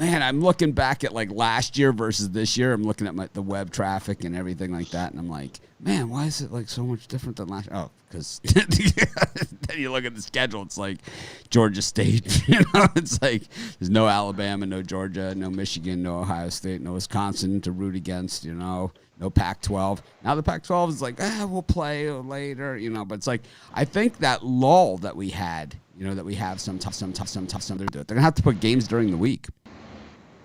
man, I'm looking back at like last year versus this year. I'm looking at the web traffic and everything like that, and I'm like, man, why is it like so much different than last year? Oh, because then you look at the schedule. It's like Georgia State. It's like there's no Alabama, no Georgia, no Michigan, no Ohio State, no Wisconsin to root against. No Pac-12. Now the Pac-12 is like, we'll play later. But it's like I think that lull that we had. That we have some tough. They're gonna have to put games during the week.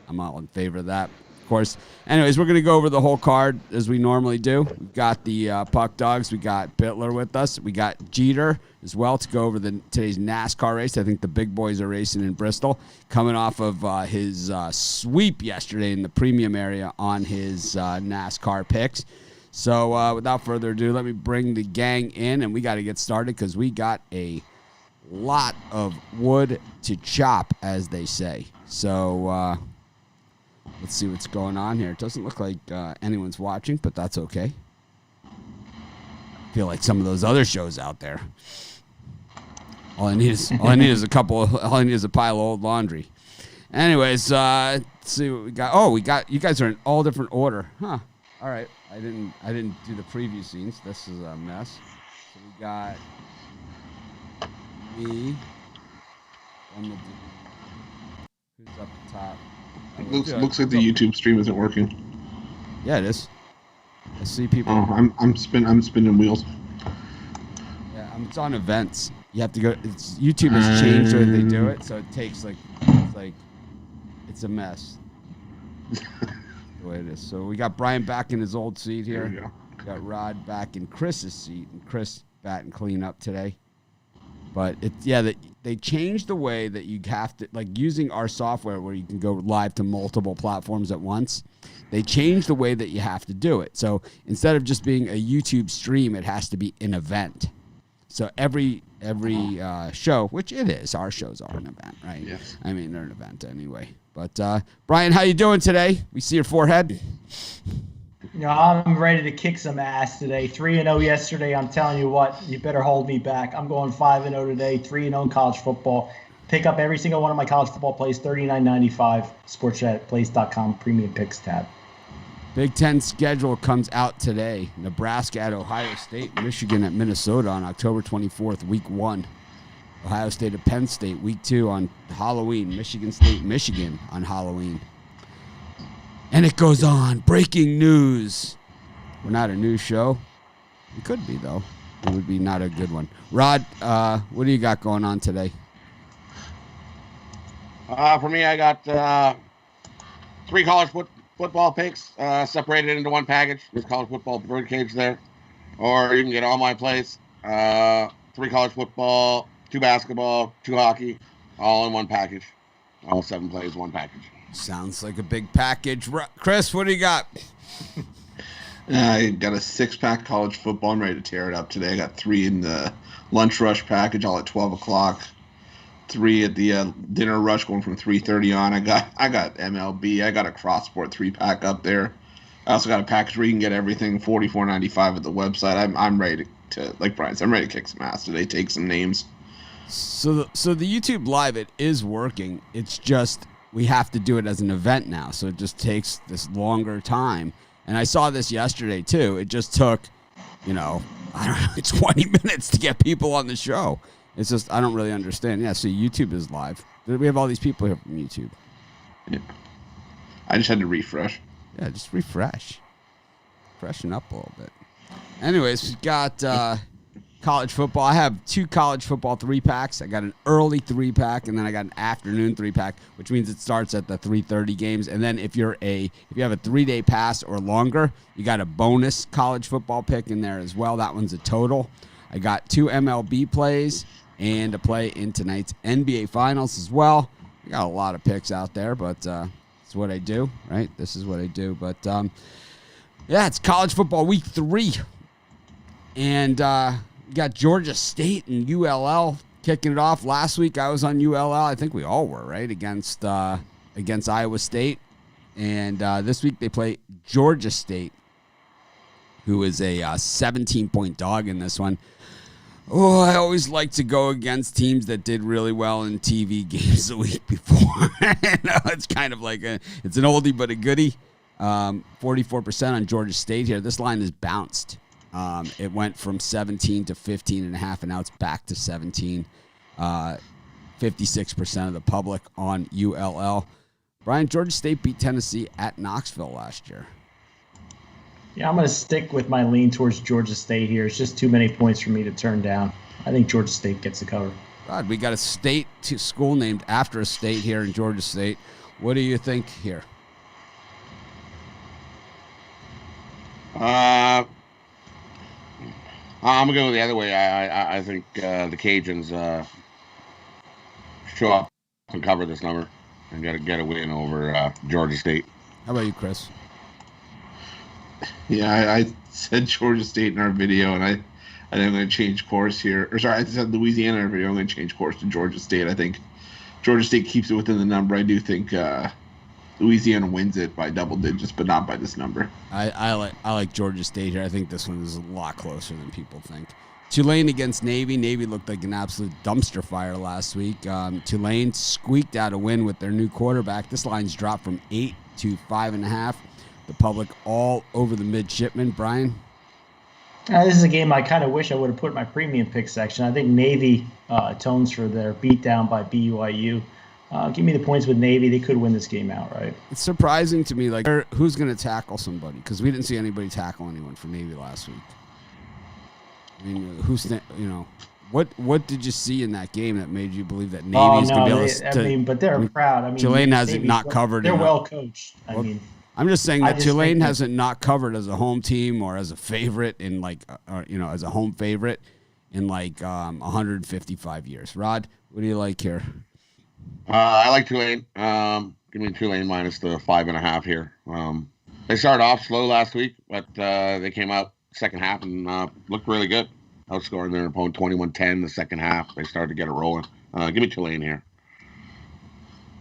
I'm all in favor of that, of course. Anyways, we're gonna go over the whole card as we normally do. We've got the Puck Dogs. We got Bittler with us. We got Jeter as well to go over today's NASCAR race. I think the big boys are racing in Bristol, coming off of his sweep yesterday in the premium area on his NASCAR picks. So without further ado, let me bring the gang in, and we got to get started because we got a lot of wood to chop, as they say. So let's see what's going on here. It doesn't look like anyone's watching, but that's okay. I feel like some of those other shows out there. All I need is a pile of old laundry. Anyways, let's see what we got. Oh, you guys are in all different order, huh? All right, I didn't do the preview scenes. This is a mess. So we got me on the. Who's up the top? Looks like the YouTube stream isn't working. Yeah, it is. I see people. Oh, I'm spinning wheels. Yeah, it's on events. You have to go. YouTube has changed the way they do it, so it takes it's a mess. The way it is. So we got Brian back in his old seat here. There we go. We got Rod back in Chris's seat, and Chris batting clean up today. But they changed the way that you have to, like using our software where you can go live to multiple platforms at once. They changed the way that you have to do it. So instead of just being a YouTube stream, it has to be an event. So every show, which it is, our shows are an event, right? Yes. I mean, they're an event anyway. But Brian, how you doing today? We see your forehead. I'm ready to kick some ass today. 3-0 yesterday. I'm telling you what, you better hold me back. I'm going 5-0 today, 3-0 in college football. Pick up every single one of my college football plays, $39.95, sportschatplace.com, premium picks tab. Big Ten schedule comes out today. Nebraska at Ohio State, Michigan at Minnesota on October 24th, week 1. Ohio State at Penn State, week 2 on Halloween. Michigan State, Michigan on Halloween. And it goes on. Breaking news. We're not a news show. We could be, though. It would be not a good one. Rod, what do you got going on today? For me, I got 3 college football picks separated into one package. There's college football birdcage there. Or you can get all my plays. 3 college football, 2 basketball, 2 hockey, all in one package. All 7 plays, one package. Sounds like a big package. Chris, what do you got? I got a 6-pack college football. I'm ready to tear it up today. I got 3 in the lunch rush package, all at 12 o'clock. 3 at the dinner rush, going from 3:30 on. I got MLB. I got a cross sport 3-pack up there. I also got a package where you can get everything $44.95 at the website. I'm ready to like Brian said, I'm ready to kick some ass today. Take some names. So the YouTube Live, it is working. It's just we have to do it as an event now, so it just takes this longer time. And I saw this yesterday too. It just took, I don't know, 20 minutes to get people on the show. It's just I don't really understand. Yeah, so YouTube is live. We have all these people here from YouTube. Yeah. I just had to refresh. Yeah, just refresh. Freshen up a little bit. Anyways, we got college football. I have 2 college football 3-packs. I got an early 3-pack, and then I got an afternoon 3-pack, which means it starts at the 3:30 games. And then if you have a 3-day pass or longer, you got a bonus college football pick in there as well. That one's a total. I got 2 MLB plays and a play in tonight's NBA Finals as well. I got a lot of picks out there, but it's what I do, right? This is what I do. But yeah, it's college football week 3, and we got Georgia State and ULL kicking it off. Last week I was on ULL. I think we all were, right, against Iowa State. And this week they play Georgia State, who is a 17-point dog in this one. Oh, I always like to go against teams that did really well in TV games the week before. It's kind of like it's an oldie but a goodie. 44% on Georgia State here. This line is bounced. It went from 17 to 15.5, and now it's back to 17. 56% of the public on ULL. Brian, Georgia State beat Tennessee at Knoxville last year. Yeah, I'm going to stick with my lean towards Georgia State here. It's just too many points for me to turn down. I think Georgia State gets the cover. God, we got a state school named after a state here in Georgia State. What do you think here? I'm going to go the other way. I think the Cajuns show up and cover this number and get a win over Georgia State. How about you, Chris? Yeah, I said Georgia State in our video, and I'm going to change course here. Or sorry, I said Louisiana in our video. I'm going to change course to Georgia State. I think Georgia State keeps it within the number. I do think Louisiana wins it by double digits, but not by this number. I like Georgia State here. I think this one is a lot closer than people think. Tulane against Navy. Navy looked like an absolute dumpster fire last week. Tulane squeaked out a win with their new quarterback. This line's dropped from 8 to 5.5. The public all over the midshipmen. Brian? This is a game I kind of wish I would have put in my premium pick section. I think Navy atones for their beatdown by BYU. Give me the points with Navy. They could win this game outright. It's surprising to me, like, who's going to tackle somebody? Because we didn't see anybody tackle anyone for Navy last week. I mean, what did you see in that game that made you believe that Navy's going to be able to? But they're proud. I mean, Tulane hasn't not covered. They're well coached. I'm just saying that Tulane hasn't not covered as a home team or as a favorite in as a home favorite in 155 years. Rod, what do you like here? I like Tulane. Give me Tulane minus the 5.5 here. They started off slow last week, but they came out second half and looked really good. Outscoring their opponent 21-10 the second half. They started to get it rolling. Give me Tulane here.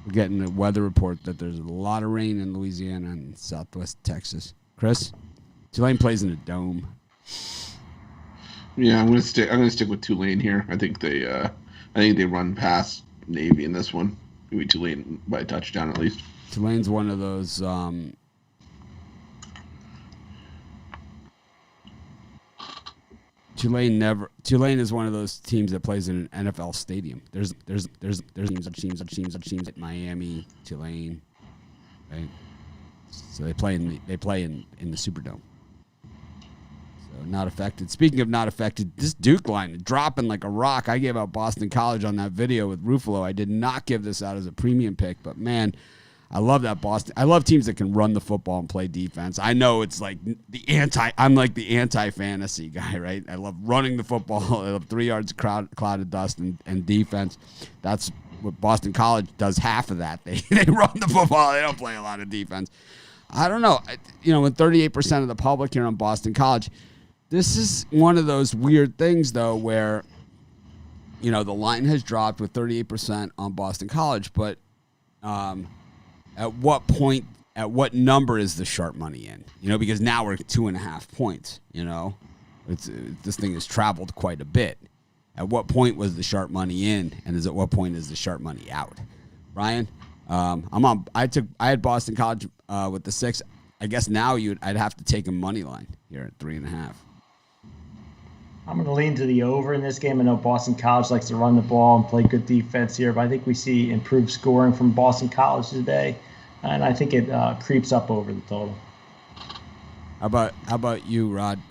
We're getting a weather report that there's a lot of rain in Louisiana and southwest Texas. Chris, Tulane plays in a dome. Yeah, I'm gonna stick with Tulane here. I think they run past Navy in this one. Give me Tulane by a touchdown at least. Tulane's one of those. Tulane is one of those teams that plays in an NFL stadium. There's teams at Miami, Tulane, right? So they play in the Superdome. So not affected. Speaking of not affected, this Duke line dropping like a rock. I gave out Boston College on that video with Ruffalo. I did not give this out as a premium pick, but man, I love that Boston. I love teams that can run the football and play defense. I know it's like I'm like the anti-fantasy guy, right? I love running the football. I love 3 yards of cloud of dust and defense. That's what Boston College does. Half of that. They run the football. They don't play a lot of defense. I don't know. With 38% of the public here on Boston College, this is one of those weird things, though, where, the line has dropped with 38% on Boston College, but at what number is the sharp money in? Because now we're at 2.5 points. This thing has traveled quite a bit. At what point was the sharp money in, and at what point is the sharp money out? Brian, I had Boston College with the 6. I guess now I'd have to take a money line here at 3.5. I'm going to lean to the over in this game. I know Boston College likes to run the ball and play good defense here, but I think we see improved scoring from Boston College today, and I think it creeps up over the total. How about you, Rod?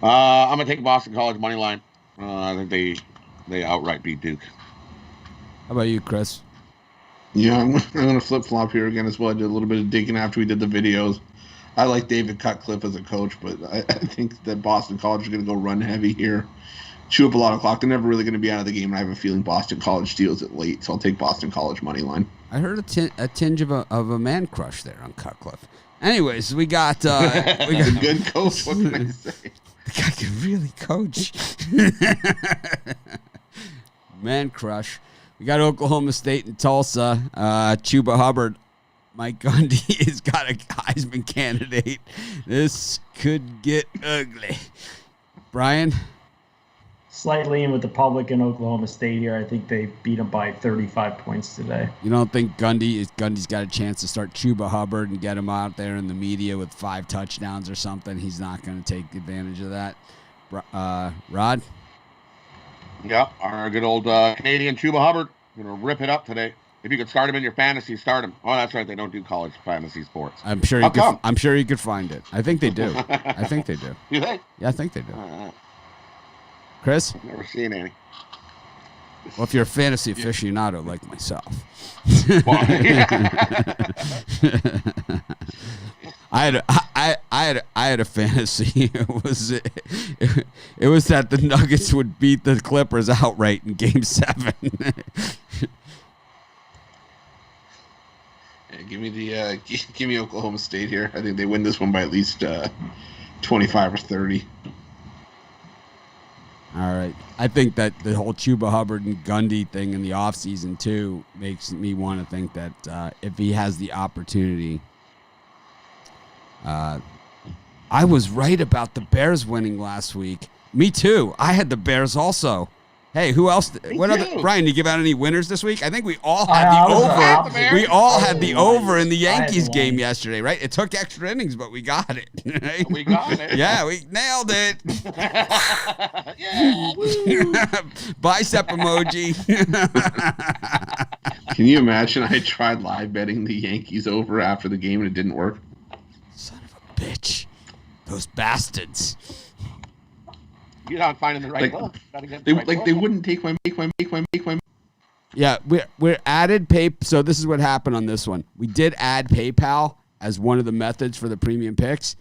I'm going to take Boston College money line. I think they outright beat Duke. How about you, Chris? Yeah, I'm going to flip-flop here again as well. I did a little bit of digging after we did the videos. I like David Cutcliffe as a coach, but I think that Boston College is going to go run heavy here, chew up a lot of clock. They're never really going to be out of the game, and I have a feeling Boston College steals it late, so I'll take Boston College money line. I heard a tinge of a man crush there on Cutcliffe. Anyways, we got a good coach. What can I say? The guy can really coach. Man crush. We got Oklahoma State and Tulsa. Chuba Hubbard. Mike Gundy has got a Heisman candidate. This could get ugly. Brian? slightly in with the public in Oklahoma State here. I think they beat them by 35 points today. You don't think Gundy's got a chance to start Chuba Hubbard and get him out there in the media with 5 touchdowns or something? He's not going to take advantage of that. Rod? Yep, our good old Canadian Chuba Hubbard. Gonna rip it up today. If you could start him in your fantasy, start him. Oh, that's right. They don't do college fantasy sports. I'm sure you could find it. I think they do. I think they do. You think? Yeah, I think they do. Chris? I've never seen any. Well, if you're a fantasy aficionado like myself. I had a fantasy. It was that the Nuggets would beat the Clippers outright in Game 7. Give me Oklahoma State here. I think they win this one by at least 25 or 30. All right. I think that the whole Chuba Hubbard and Gundy thing in the offseason, too, makes me want to think that if he has the opportunity. I was right about the Bears winning last week. Me, too. I had the Bears also. Hey, who else? Brian, you give out any winners this week? I think we all had the over. We all had the over in the Yankees game yesterday, right? It took extra innings, but we got it. Right? We got it. Yeah, we nailed it. Yeah. Bicep emoji. Can you imagine? I tried live betting the Yankees over after the game and it didn't work. Son of a bitch. Those bastards. You're not finding the right book. They wouldn't take my. Yeah, we're added pay. So this is what happened on this one. We did add PayPal as one of the methods for the premium picks.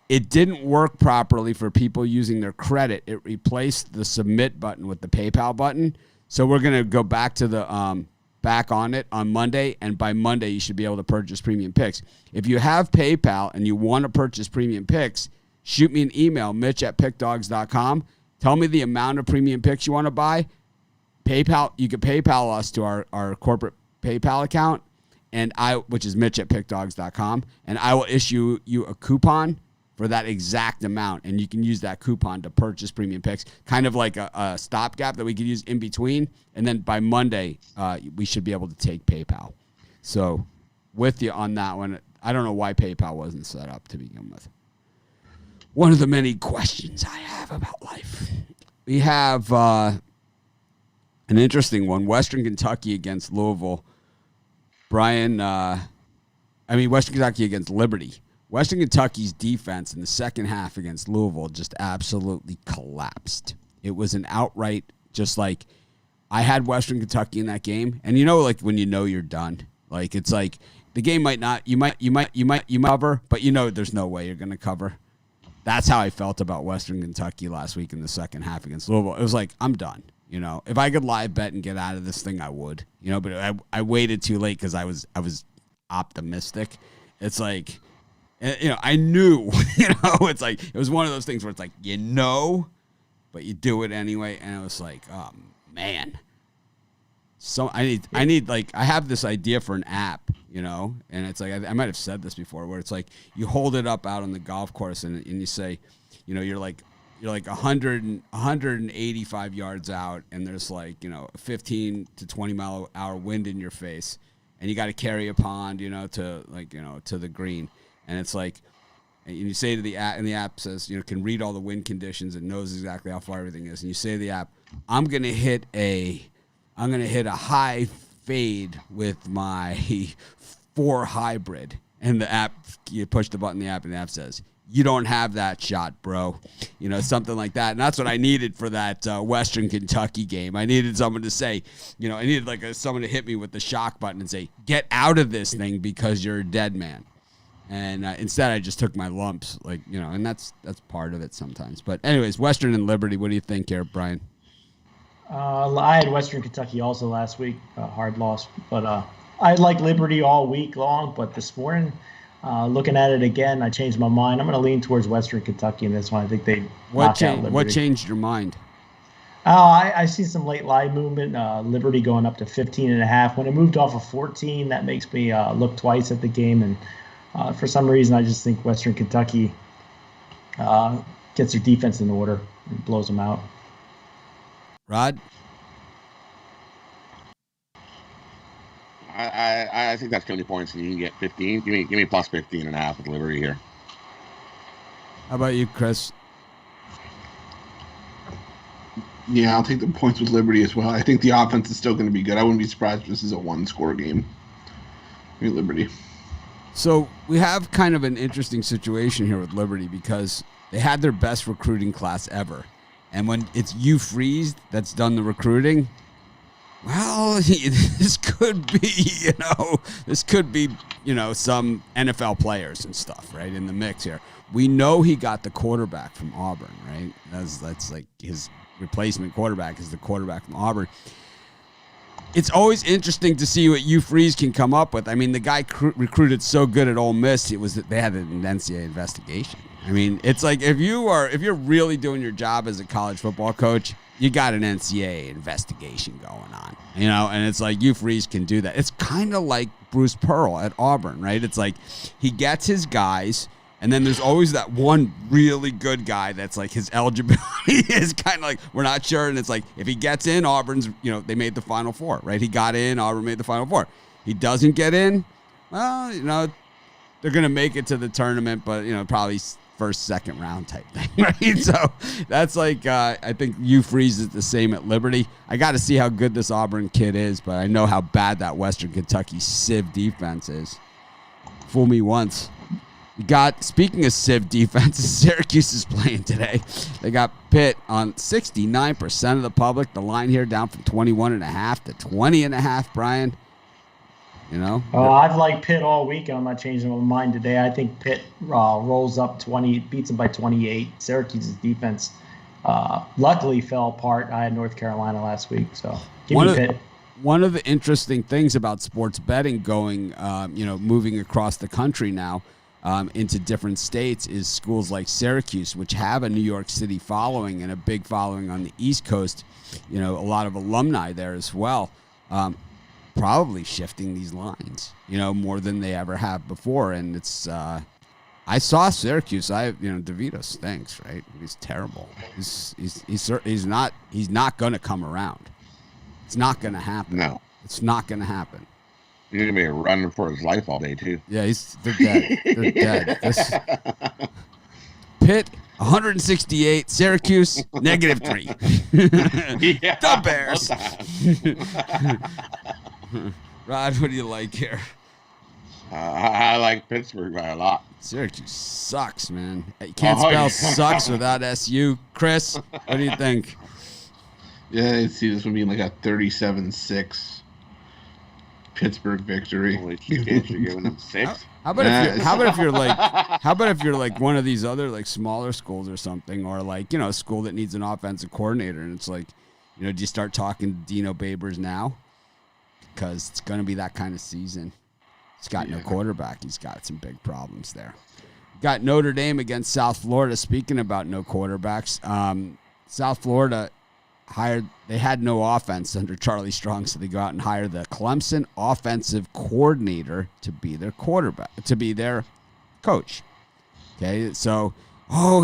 It didn't work properly for people using their credit. It replaced the submit button with the PayPal button. So we're gonna go back to the back on it on Monday, and by Monday you should be able to purchase premium picks. If you have PayPal and you want to purchase premium picks, shoot me an email, mitch@pickdogs.com. Tell me the amount of premium picks you want to buy. PayPal, you can PayPal us to our corporate PayPal account, which is mitch@pickdogs.com, and I will issue you a coupon for that exact amount, and you can use that coupon to purchase premium picks, kind of like a stopgap that we could use in between, and then by Monday, we should be able to take PayPal. So with you on that one, I don't know why PayPal wasn't set up to begin with. One of the many questions I have about life. We have an interesting one. Western Kentucky against Louisville. Western Kentucky against Liberty. Western Kentucky's defense in the second half against Louisville just absolutely collapsed. It was an outright, just like, I had Western Kentucky in that game. And like when you're done, like, it's like the game might not, you might cover, but there's no way you're going to cover. That's how I felt about Western Kentucky last week in the second half against Louisville. It was like, I'm done. If I could live bet and get out of this thing, I would. But I waited too late because I was optimistic. It's like, I knew. It's like, it was one of those things where it's like, but you do it anyway. And it was like, oh man. So I need like, I have this idea for an app, and it's like, I might have said this before, where it's like, you hold it up out on the golf course and you say, you're like 185 yards out, and there's like, 15 to 20 mile an hour wind in your face, and you got to carry a pond, to the green. And it's like, and you say to the app, and the app says, can read all the wind conditions and knows exactly how far everything is. And you say to the app, I'm going to hit a high fade with my 4 hybrid. And the app, you push the button in the app, and the app says, you don't have that shot, bro. Something like that. And that's what I needed for that Western Kentucky game. I needed someone to say, I needed someone to hit me with the shock button and say, get out of this thing because you're a dead man. And instead, I just took my lumps, and that's part of it sometimes. But anyways, Western and Liberty, what do you think here, Brian? I had Western Kentucky also last week, hard loss. But I like Liberty all week long. But this morning, looking at it again, I changed my mind. I'm going to lean towards Western Kentucky in this one. I think they knock out Liberty. What changed your mind? I see some late line movement. Liberty going up to 15.5. When it moved off of 14, that makes me look twice at the game. And for some reason, I just think Western Kentucky gets their defense in order and blows them out. Rod? I think that's going to be points, and you can get 15. Give me plus 15.5 with Liberty here. How about you, Chris? Yeah, I'll take the points with Liberty as well. I think the offense is still going to be good. I wouldn't be surprised if this is a one-score game. Give me Liberty. So we have kind of an interesting situation here with Liberty because they had their best recruiting class ever. And when it's Hugh Freeze that's done the recruiting, well, this could be, some NFL players and stuff, right, in the mix here. We know he got the quarterback from Auburn, right? That's like his replacement quarterback is the quarterback from Auburn. It's always interesting to see what Hugh Freeze can come up with. I mean, the guy recruited so good at Ole Miss, they had an NCAA investigation. I mean, it's like if you're really doing your job as a college football coach, you got an NCAA investigation going on, and it's like Hugh Freeze can do that. It's kind of like Bruce Pearl at Auburn, right? It's like he gets his guys, and then there's always that one really good guy that's like his eligibility is kind of like we're not sure, and it's like if he gets in, Auburn's, they made the Final Four, right? He got in, Auburn made the Final Four. He doesn't get in, well, they're going to make it to the tournament, but, probably first, second round type thing, right? So that's like, I think Hugh Freeze is the same at Liberty. I got to see how good this Auburn kid is, but I know how bad that Western Kentucky Civ defense is. Fool me once. Speaking of Civ defenses, Syracuse is playing today. They got Pitt on 69% of the public. The line here down from 21.5 to 20.5, Brian. Oh, I've liked Pitt all week, and I'm not changing my mind today. I think Pitt rolls up 20, beats them by 28. Syracuse's defense luckily fell apart. I had North Carolina last week, so give me Pitt. One of the interesting things about sports betting going, moving across the country now into different states is schools like Syracuse, which have a New York City following and a big following on the East Coast. A lot of alumni there as well. Probably shifting these lines, more than they ever have before. And it's, I saw Syracuse. DeVito stinks, right? He's terrible. He's not going to come around. It's not going to happen. No, it's not going to happen. He's going to be running for his life all day too. Yeah, they're dead. They're dead. Pitt 168, Syracuse -3. Yeah, the Bears. Rod, what do you like here? I like Pittsburgh by a lot. Syracuse sucks, man. You can't spell sucks without SU. Chris, what do you think? Yeah, I see this one being like a 37-6 Pittsburgh victory. Holy shit, you're giving them 6? How about if you're like one of these other like smaller schools or something, or like, a school that needs an offensive coordinator, and it's like, do you start talking to Dino Babers now? Because it's going to be that kind of season. He's got no quarterback. He's got some big problems there. Got Notre Dame against South Florida. Speaking about no quarterbacks, South Florida they had no offense under Charlie Strong, so they go out and hire the Clemson offensive coordinator to be their quarterback, to be their coach. Okay, so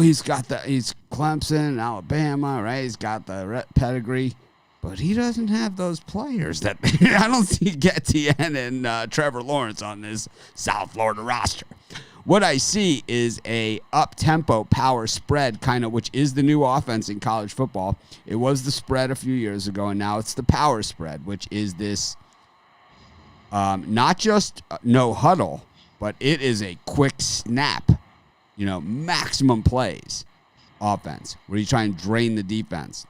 he's Clemson, Alabama, right? He's got the pedigree. But he doesn't have those players that I don't see Etienne and Trevor Lawrence on this South Florida roster. What I see is a up-tempo power spread, kind of, which is the new offense in college football. It was the spread a few years ago, and now it's the power spread, which is this not just no huddle, but it is a quick snap, maximum plays offense, where you try and drain the defense.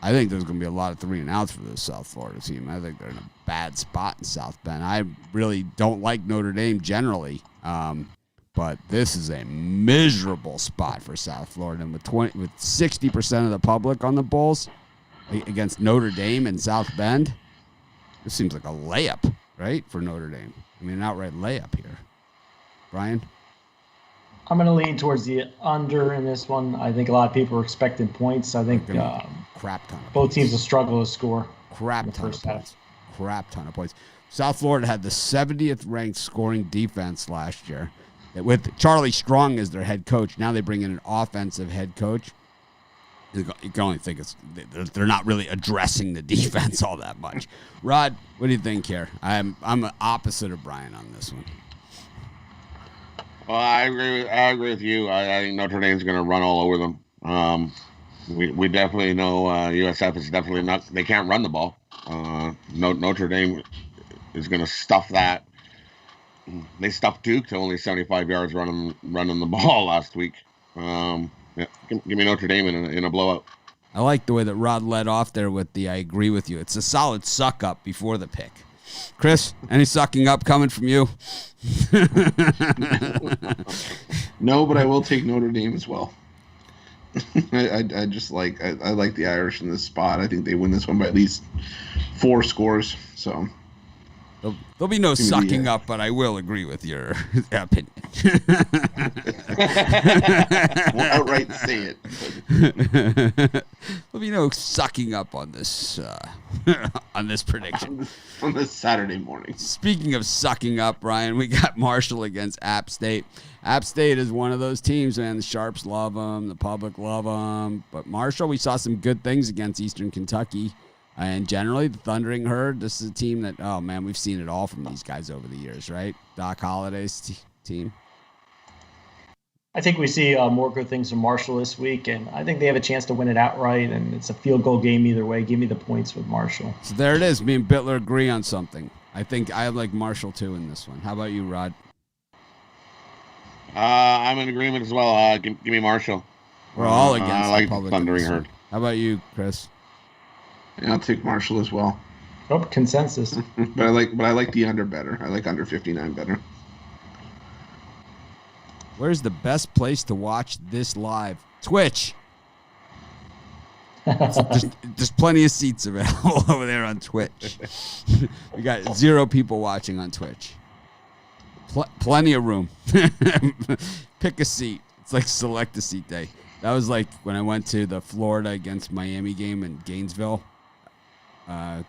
I think there's going to be a lot of 3-and-outs for this South Florida team. I think they're in a bad spot in South Bend. I really don't like Notre Dame generally, but this is a miserable spot for South Florida. And with 60% of the public on the Bulls against Notre Dame and South Bend, this seems like a layup, right, for Notre Dame. I mean, an outright layup here. Brian? I'm going to lean towards the under in this one. I think a lot of people are expecting points. I think crap ton of both points. teams will struggle to score. Crap ton of points. South Florida had the 70th ranked scoring defense last year. With Charlie Strong as their head coach, now they bring in an offensive head coach. You can only think they're not really addressing the defense all that much. Rod, what do you think here? I'm the opposite of Brian on this one. Well, I agree with you. I think Notre Dame's going to run all over them. We definitely know USF is definitely not. They can't run the ball. Notre Dame is going to stuff that. They stuffed Duke to only 75 yards running the ball last week. Yeah, give me Notre Dame in a blowout. I like the way that Rod led off there with the I agree with you. It's a solid suck up before the pick. Chris, any sucking up coming from you? No, but I will take Notre Dame as well. I just like I like the Irish in this spot. I think they win this one by at least 4 scores. So there'll be no sucking up, but I will agree with your opinion. Won't outright say it. There'll be no sucking up on this prediction. On this Saturday morning. Speaking of sucking up, Brian, we got Marshall against App State. App State is one of those teams, man. The Sharps love them. The public love them. But Marshall, we saw some good things against Eastern Kentucky. And generally, the Thundering Herd, this is a team that, oh, man, we've seen it all from these guys over the years, right? Doc Holliday's team. I think we see more good things from Marshall this week, and I think they have a chance to win it outright, and it's a field goal game either way. Give me the points with Marshall. So there it is. Me and Bittler agree on something. I think I like Marshall, too, in this one. How about you, Rod? I'm in agreement as well. Give me Marshall. We're all against I like the public Thundering Herd. How about you, Chris? Yeah, I'll take Marshall as well. Oh, consensus. But I like the under better. I like under 59 better. Where's the best place to watch this live? Twitch. There's plenty of seats available over there on Twitch. We got 0 people watching on Twitch. Plenty of room. Pick a seat. It's like select a seat day. That was like when I went to the Florida against Miami game in Gainesville. The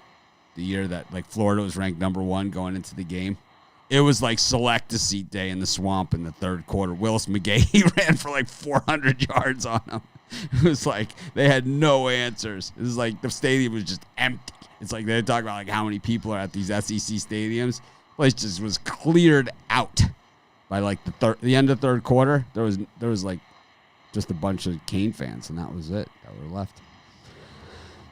year that like Florida was ranked number 1 going into the game. It was like select a seat day in the swamp in the third quarter. Willis McGahee ran for like 400 yards on them. It was like they had no answers. It was like the stadium was just empty. It's like they're talking about like how many people are at these SEC stadiums. The place just was cleared out by like the end of third quarter. There was like just a bunch of Cane fans, and that was it that were left.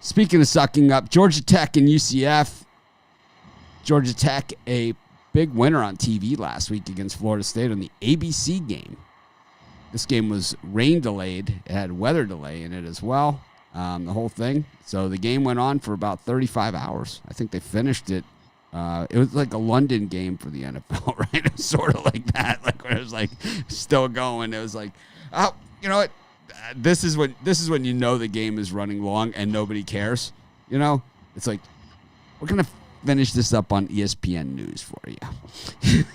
Speaking of sucking up, Georgia Tech and UCF. Georgia Tech, a big winner on TV last week against Florida State on the ABC game. This game was rain delayed. It had weather delay in it as well, the whole thing. So the game went on for about 35 hours. I think they finished it. It was like a London game for the NFL, right? It was sort of like that, like when it was like still going. It was like, oh, you know what? This is when you know the game is running long and nobody cares. You know, it's like we're gonna finish this up on ESPN News for you.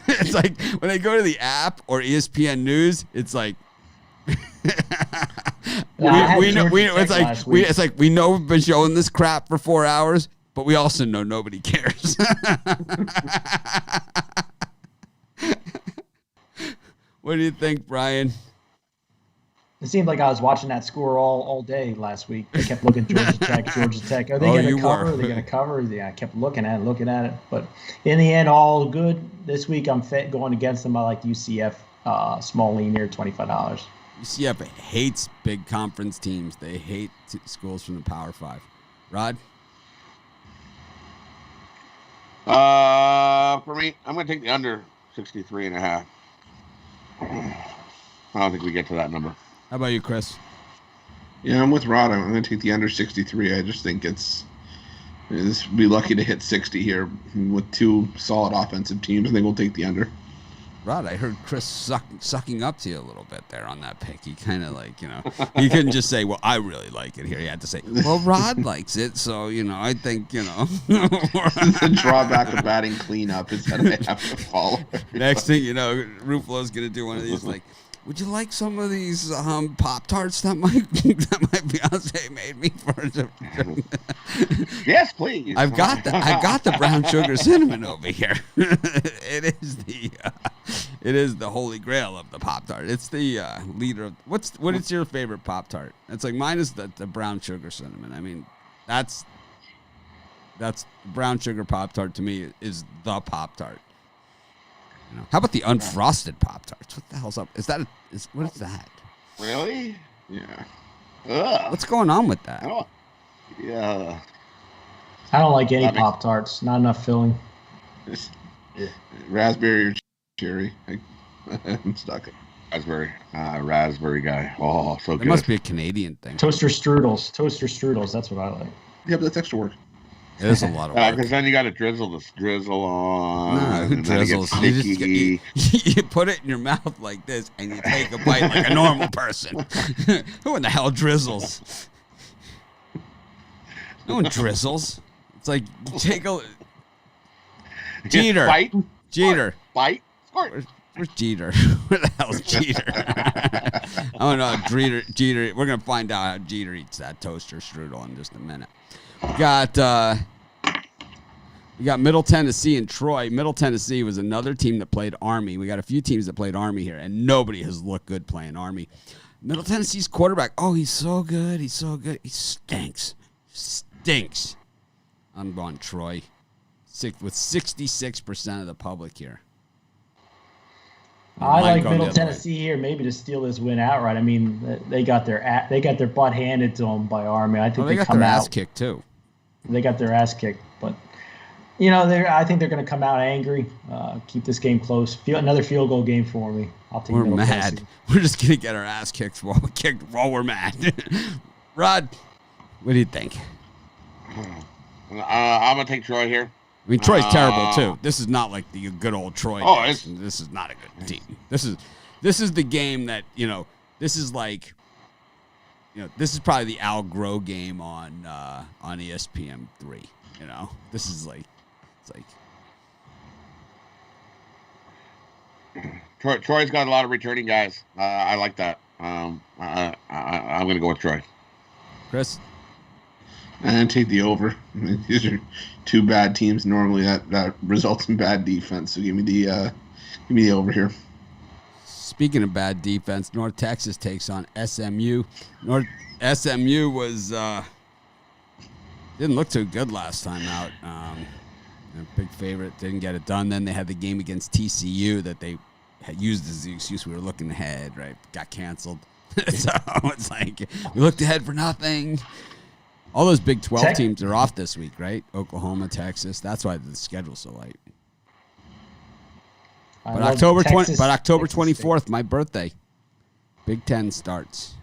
It's like when they go to the app or ESPN News, it's like it's like we know we've been showing this crap for 4 hours, but we also know nobody cares. What do you think, Brian? It seemed like I was watching that score all day last week. I kept looking Georgia Tech. Are they going to cover? Are they going to cover? Yeah, I kept looking at it. But in the end, all good. This week, I'm going against them. I like UCF, small lean here, $25. UCF hates big conference teams. They hate schools from the Power 5. Rod? For me, I'm going to take the under 63.5. I don't think we get to that number. How about you, Chris? Yeah, I'm with Rod. I'm going to take the under 63. I just think we'll be lucky to hit 60 here with 2 solid offensive teams. I think we'll take the under. Rod, I heard Chris sucking up to you a little bit there on that pick. He kind of like, he couldn't just say, well, I really like it here. He had to say, well, Rod likes it. So, I think, The drawback of batting cleanup is that I have to follow. Next thing you know, Rufalo's going to do one of these like, would you like some of these Pop-Tarts that my fiance made me for? Yes, please. I've got the brown sugar cinnamon over here. It It is the holy grail of the Pop-Tart. It's the leader of what is your favorite Pop-Tart? It's like mine is the brown sugar cinnamon. I mean, that's brown sugar Pop-Tart to me is the Pop-Tart. You know? How about the unfrosted Pop-Tarts? What the hell's up? What is that? Really? Yeah. Ugh. What's going on with that? Oh, yeah. I don't like any That makes- Pop-Tarts. Not enough filling. Raspberry or cherry. I'm stuck. Raspberry guy. Oh, so It good. must be a Canadian thing. Toaster strudels. That's what I like. Yeah, but that's extra work. It is a lot of work. Because then you got to drizzle on. No, who and then it gets drizzles? sticky. You put it in your mouth like this, and you take a bite like a normal person. Who in the hell drizzles? No one drizzles. It's like you take a Jeter. Bite. Jeter. Bite. Squirt. Where's Jeter? Where the hell's Jeter? I don't know. Jeter. We're gonna find out how Jeter eats that toaster strudel in just a minute. We got Middle Tennessee and Troy. Middle Tennessee was another team that played Army. We got a few teams that played Army here, and nobody has looked good playing Army. Middle Tennessee's quarterback. Oh, he's so good. He's so good. He stinks. Stinks. I'm going Troy. With 66% of the public here. I like going the Middle other way. Tennessee here, maybe to steal this win outright. I mean, they got their butt handed to them by Army. I think They got come their out. ass kicked too. They got their ass kicked, but I think they're going to come out angry. Keep this game close. Another field goal game for me. I'll take We're Middle mad. Tennessee. We're just gonna get our ass kicked while we're mad. Rod, what do you think? I'm gonna take Troy here. I mean, Troy's terrible too. This is not like the good old Troy. Oh, days. This is not a good team. This is the game that This is like, this is probably the Al Groh game on ESPN3. This is like, it's like. Troy's got a lot of returning guys. I like that. I'm gonna go with Troy. Chris. And take the over. I mean, these are two bad teams. Normally that results in bad defense. So give me the over here. Speaking of bad defense, North Texas takes on SMU. SMU was didn't look too good last time out. Big favorite, didn't get it done. Then they had the game against TCU that they had used as the excuse we were looking ahead. Right, got canceled. So it's like we looked ahead for nothing. All those Big 12 teams are off this week, right? Oklahoma, Texas. That's why the schedule's so light. But October 24th, my birthday. Big 10 starts.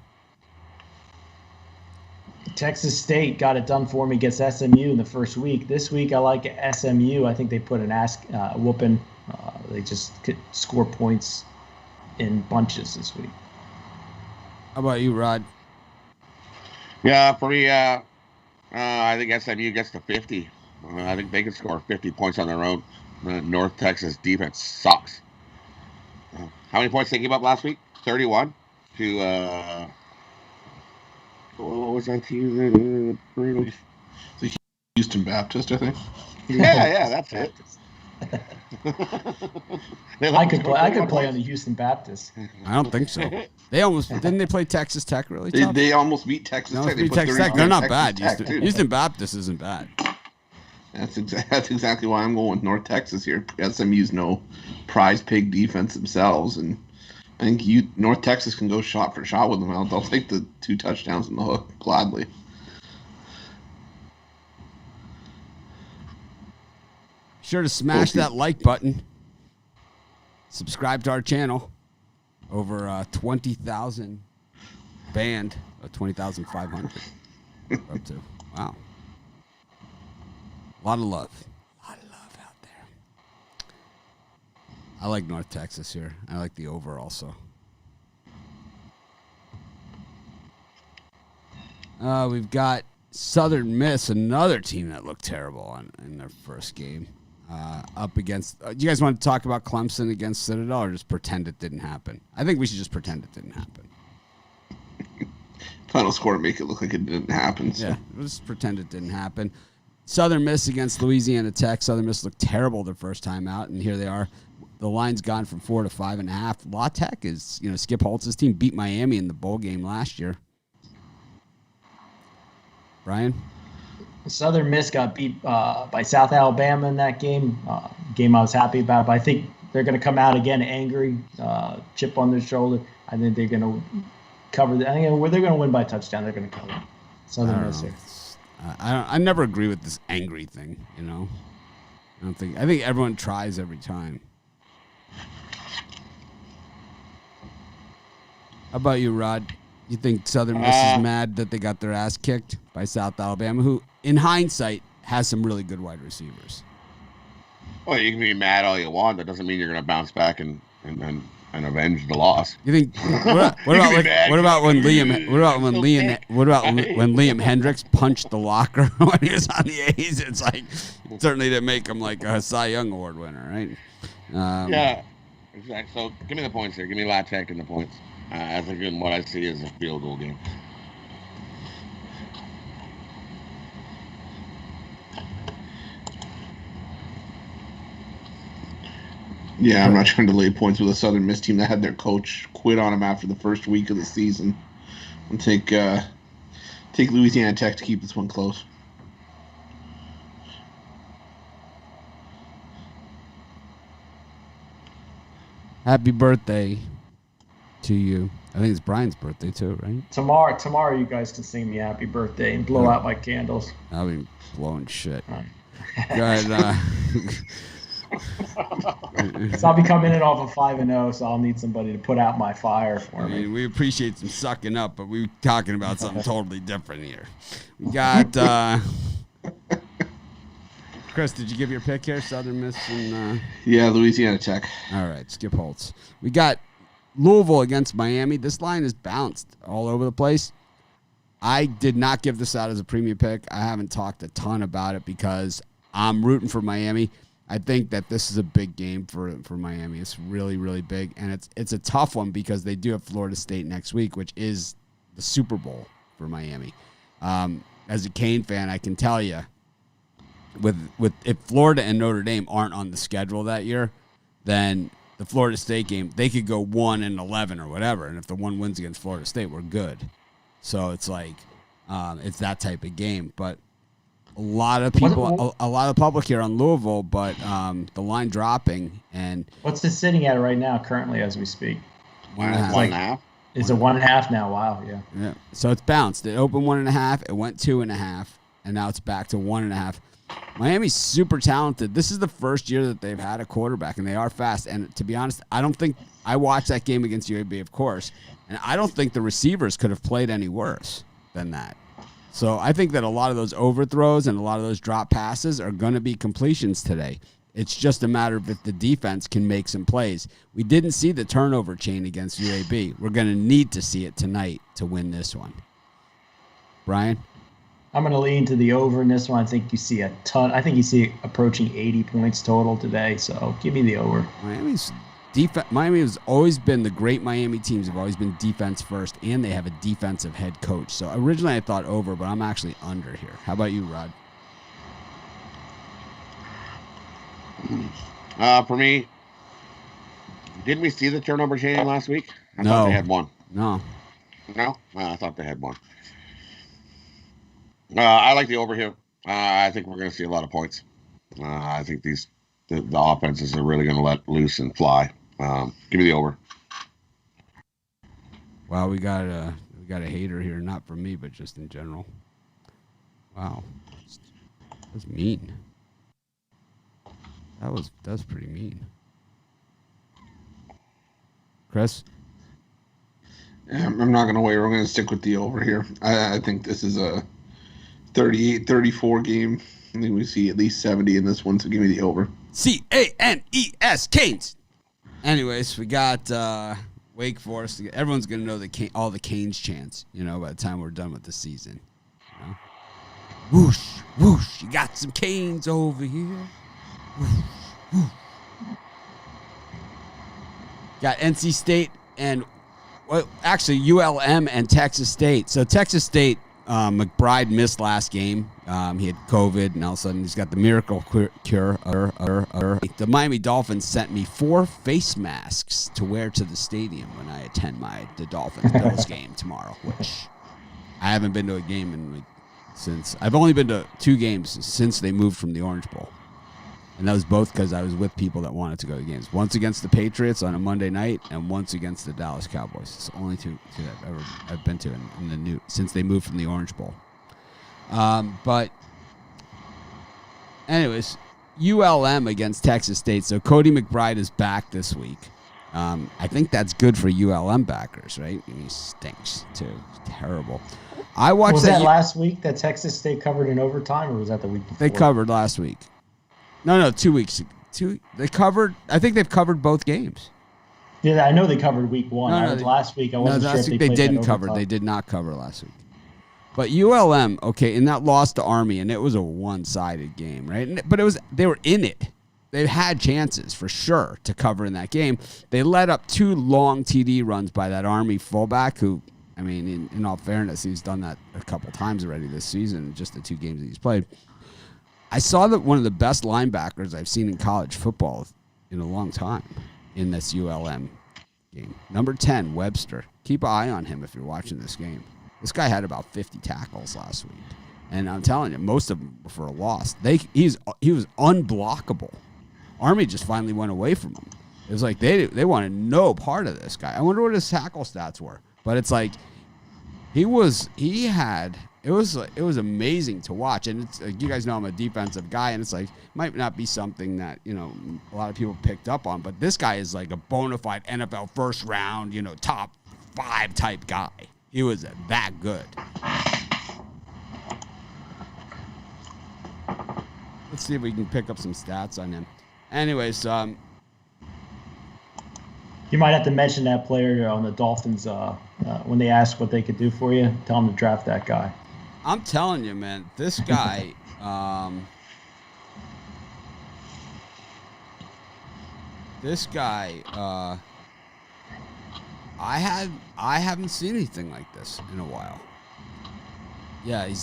Texas State got it done for me against SMU in the first week. This week, I like SMU. I think they put an ass whooping. They just could score points in bunches this week. How about you, Rod? Yeah, for me, I think SMU gets to 50. I think they can score 50 points on their own. North Texas defense sucks. How many points they gave up last week? 31 to what was that team? The Houston Baptist, I think. Yeah, that's it. I could play on the Houston Baptist. I don't think so. They almost didn't they play Texas Tech really tough? They almost beat Texas Tech. Beat Texas Tech. They're not bad. Houston Baptist isn't bad. That's exactly why I'm going with North Texas here. SMU's no prize pig defense themselves, and I think North Texas can go shot for shot with them. They'll take the 2 touchdowns in the hook gladly. Sure to smash that like button. Subscribe to our channel. Over 20,000 banned. 20,500. Up to. Wow. A lot of love. A lot of love out there. I like North Texas here. I like the over also. We've got Southern Miss, another team that looked terrible in their first game. Up against. Do you guys want to talk about Clemson against Citadel, or just pretend it didn't happen? I think we should just pretend it didn't happen. Final score make it look like it didn't happen. So. Yeah, we'll just pretend it didn't happen. Southern Miss against Louisiana Tech. Southern Miss looked terrible their first time out, and here they are. the line's gone from 4 to 5.5. La Tech is, Skip Holtz's team beat Miami in the bowl game last year. Brian? Southern Miss got beat by South Alabama in that game. Game I was happy about, but I think they're going to come out again angry, chip on their shoulder. I think they're going to cover. I think they're going to win by a touchdown. They're going to cover. Southern Miss here. I never agree with this angry thing. I think everyone tries every time. How about you, Rod? You think Southern Miss is mad that they got their ass kicked by South Alabama, who, in hindsight, has some really good wide receivers? Well, you can be mad all you want. That doesn't mean you're going to bounce back and avenge the loss. You think? What about when Liam Hendricks punched the locker when he was on the A's? It's like certainly didn't make him like a Cy Young Award winner, right? Yeah, exactly. So give me the points here. Give me La Tech and the points. I think in what I see is a field goal game. Yeah, I'm not trying to lay points with a Southern Miss team that had their coach quit on them after the first week of the season. I'll take Louisiana Tech to keep this one close. Happy birthday to you. I think it's Brian's birthday too, right? Tomorrow you guys can sing me happy birthday and blow out my candles. I'll be blowing shit. Go ahead. So I'll be coming in off of 5-0, so I'll need somebody to put out my fire for me. We appreciate some sucking up, but we're talking about something totally different here. We got Chris, did you give your pick here? Southern Miss and Yeah, Louisiana Tech. All right, Skip Holtz. We got Louisville against Miami. This line is bounced all over the place. I did not give this out as a premium pick. I haven't talked a ton about it because I'm rooting for Miami. I think that this is a big game for Miami. It's really, really big, and it's a tough one because they do have Florida State next week, which is the Super Bowl for Miami. As a Cane fan, I can tell you, with if Florida and Notre Dame aren't on the schedule that year, then the Florida State game, they could go 1-11 or whatever, and if the one wins against Florida State, we're good. So it's like it's that type of game, but. A lot of people, a lot of public here on Louisville, but the line dropping and what's it sitting at right now, currently as we speak? 1.5. It's a 1.5 now. Wow, yeah. So it's bounced. It opened 1.5, it went 2.5, and now it's back to 1.5. Miami's super talented. This is the first year that they've had a quarterback, and they are fast. And to be honest, I don't think I watched that game against UAB, of course, and I don't think the receivers could have played any worse than that. So I think that a lot of those overthrows and a lot of those drop passes are going to be completions today. It's just a matter of if the defense can make some plays. We didn't see the turnover chain against UAB. We're going to need to see it tonight to win this one. Brian? I'm going to lean to the over in this one. I think you see a ton. I think you see approaching 80 points total today. So give me the over. Miami has always been, the great Miami teams have always been defense first, and they have a defensive head coach. So originally I thought over, but I'm actually under here. How about you, Rod? For me, didn't we see the turnover chain last week? I No. thought they had one. No. No? I thought they had one. I like the over here. I think we're going to see a lot of points. I think the offenses are really going to let loose and fly. Give me the over. Wow, we got a hater here, not from me, but just in general. Wow, that's mean. That's pretty mean. Chris? I'm not going to wait. We're going to stick with the over here. I think this is a 38-34 game. I think we see at least 70 in this one, so give me the over. CANES, Canes. Anyways, we got Wake Forest. Everyone's going to know all the Canes chants, by the time we're done with the season. Whoosh, whoosh, you got some Canes over here. Whoosh, whoosh. Got NC State and, actually, ULM and Texas State. So Texas State, McBride missed last game. He had COVID, and all of a sudden he's got the miracle cure. The Miami Dolphins sent me 4 face masks to wear to the stadium when I attend the Dolphins-Bills game tomorrow, which I haven't been to a game since. I've only been to 2 games since they moved from the Orange Bowl. And that was both because I was with people that wanted to go to games. Once against the Patriots on a Monday night, and once against the Dallas Cowboys. It's the only two that I've been to in the new since they moved from the Orange Bowl. But anyways, ULM against Texas State. So Cody McBride is back this week. I think that's good for ULM backers, right? He stinks too. He's terrible. I watched that last week that Texas State covered in overtime, or was that the week before? They covered last week. No, 2 weeks. They covered. I think they've covered both games. Yeah, I know they covered week 1. Last week I wasn't sure if they didn't cover. They did not cover last week. But ULM, okay, and that lost to Army, and it was a one-sided game, right? But they were in it. They had chances for sure to cover in that game. They let up 2 long TD runs by that Army fullback who, I mean, in all fairness, he's done that a couple times already this season, just the 2 games that he's played. I saw that one of the best linebackers I've seen in college football in a long time in this ULM game. Number 10, Webster. Keep an eye on him if you're watching this game. This guy had about 50 tackles last week. And I'm telling you, most of them were for a loss. He was unblockable. Army just finally went away from him. It was like they wanted no part of this guy. I wonder what his tackle stats were. But it's like it was amazing to watch. And it's like, you guys know I'm a defensive guy, and it's like might not be something that, a lot of people picked up on, but this guy is like a bona fide NFL first round, top 5 type guy. He was that good. Let's see if we can pick up some stats on him. Anyways, you might have to mention that player on the Dolphins when they ask what they could do for you. Tell them to draft that guy. I'm telling you, man, this guy. I haven't seen anything like this in a while. Yeah, he's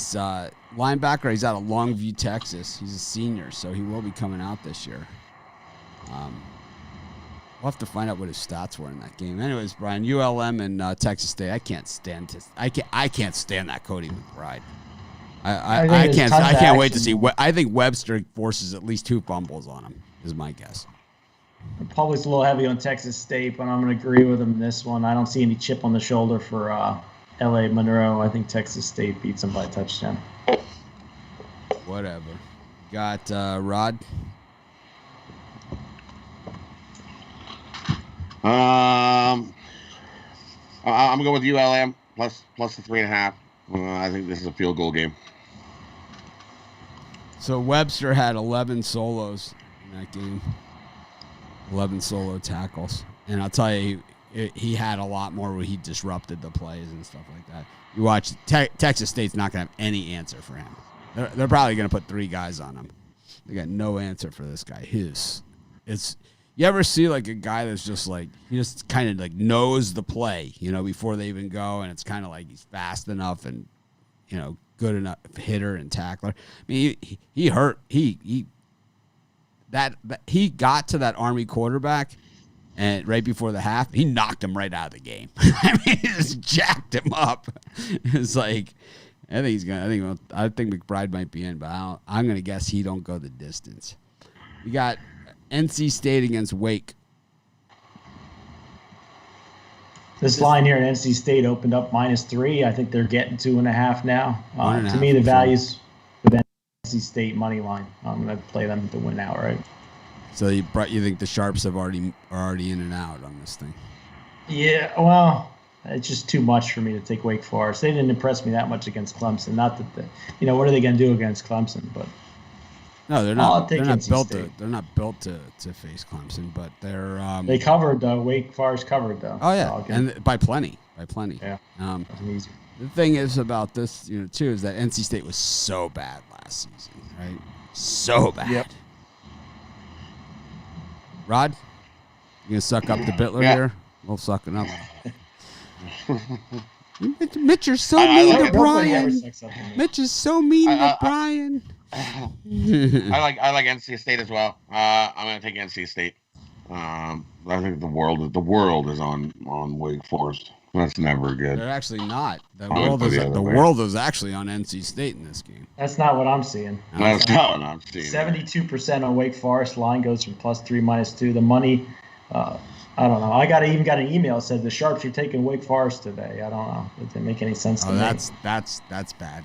linebacker. He's out of Longview, Texas. He's a senior, so he will be coming out this year. We'll have to find out what his stats were in that game. Anyways, Brian, ULM and Texas State. I can't stand that Cody McBride. I can't wait to see. I think Webster forces at least 2 fumbles on him. Is my guess. The public's a little heavy on Texas State, but I'm going to agree with him in this one. I don't see any chip on the shoulder for L.A. Monroe. I think Texas State beats them by a touchdown. Whatever. Got Rod? I'm going to go with ULM plus the 3.5. I think this is a field goal game. So Webster had 11 solos in that game. 11 solo tackles. And I'll tell you, he had a lot more where he disrupted the plays and stuff like that. You watch, Texas State's not going to have any answer for him. They're probably going to put 3 guys on him. They got no answer for this guy. You ever see like a guy that's just like, he just kind of like knows the play, before they even go, and it's kind of like he's fast enough and, good enough hitter and tackler. I mean, he got to that Army quarterback, and right before the half, he knocked him right out of the game. I mean, he just jacked him up. It's like, I think McBride might be in, but I'm gonna guess he don't go the distance. We got NC State against Wake. This line here at NC State opened up -3. I think they're getting 2.5 now. To me, the value's with NC State money line. I'm going to play them to win outright. So you think the Sharps are already in and out on this thing? Yeah, well, it's just too much for me to take Wake Forest. They didn't impress me that much against Clemson. Not that what are they going to do against Clemson? But no, they're not. They're not built to face Clemson, but they're. They covered though. Wake Forest covered though. Oh yeah, and by plenty. Yeah. Easy. The thing is about this, too, is that NC State was so bad last season, right? So bad. Yep. Rod, you gonna suck up the Bittler here? We'll suck it up. Mitch, you're so I mean like to it. Nobody ever Brian. sucks up to me. Mitch is so mean to Brian. I like NC State as well. I'm gonna take NC State. I think the world is on Wake Forest. That's never good. They're actually not. The I would put the other way. world is actually on NC State in this game. That's not what I'm seeing. That's not what I'm seeing. 72% on Wake Forest. Line goes from +3, -2. The money, I don't know. I even got an email that said the Sharps are taking Wake Forest today. I don't know. It didn't make any sense to me. That's bad.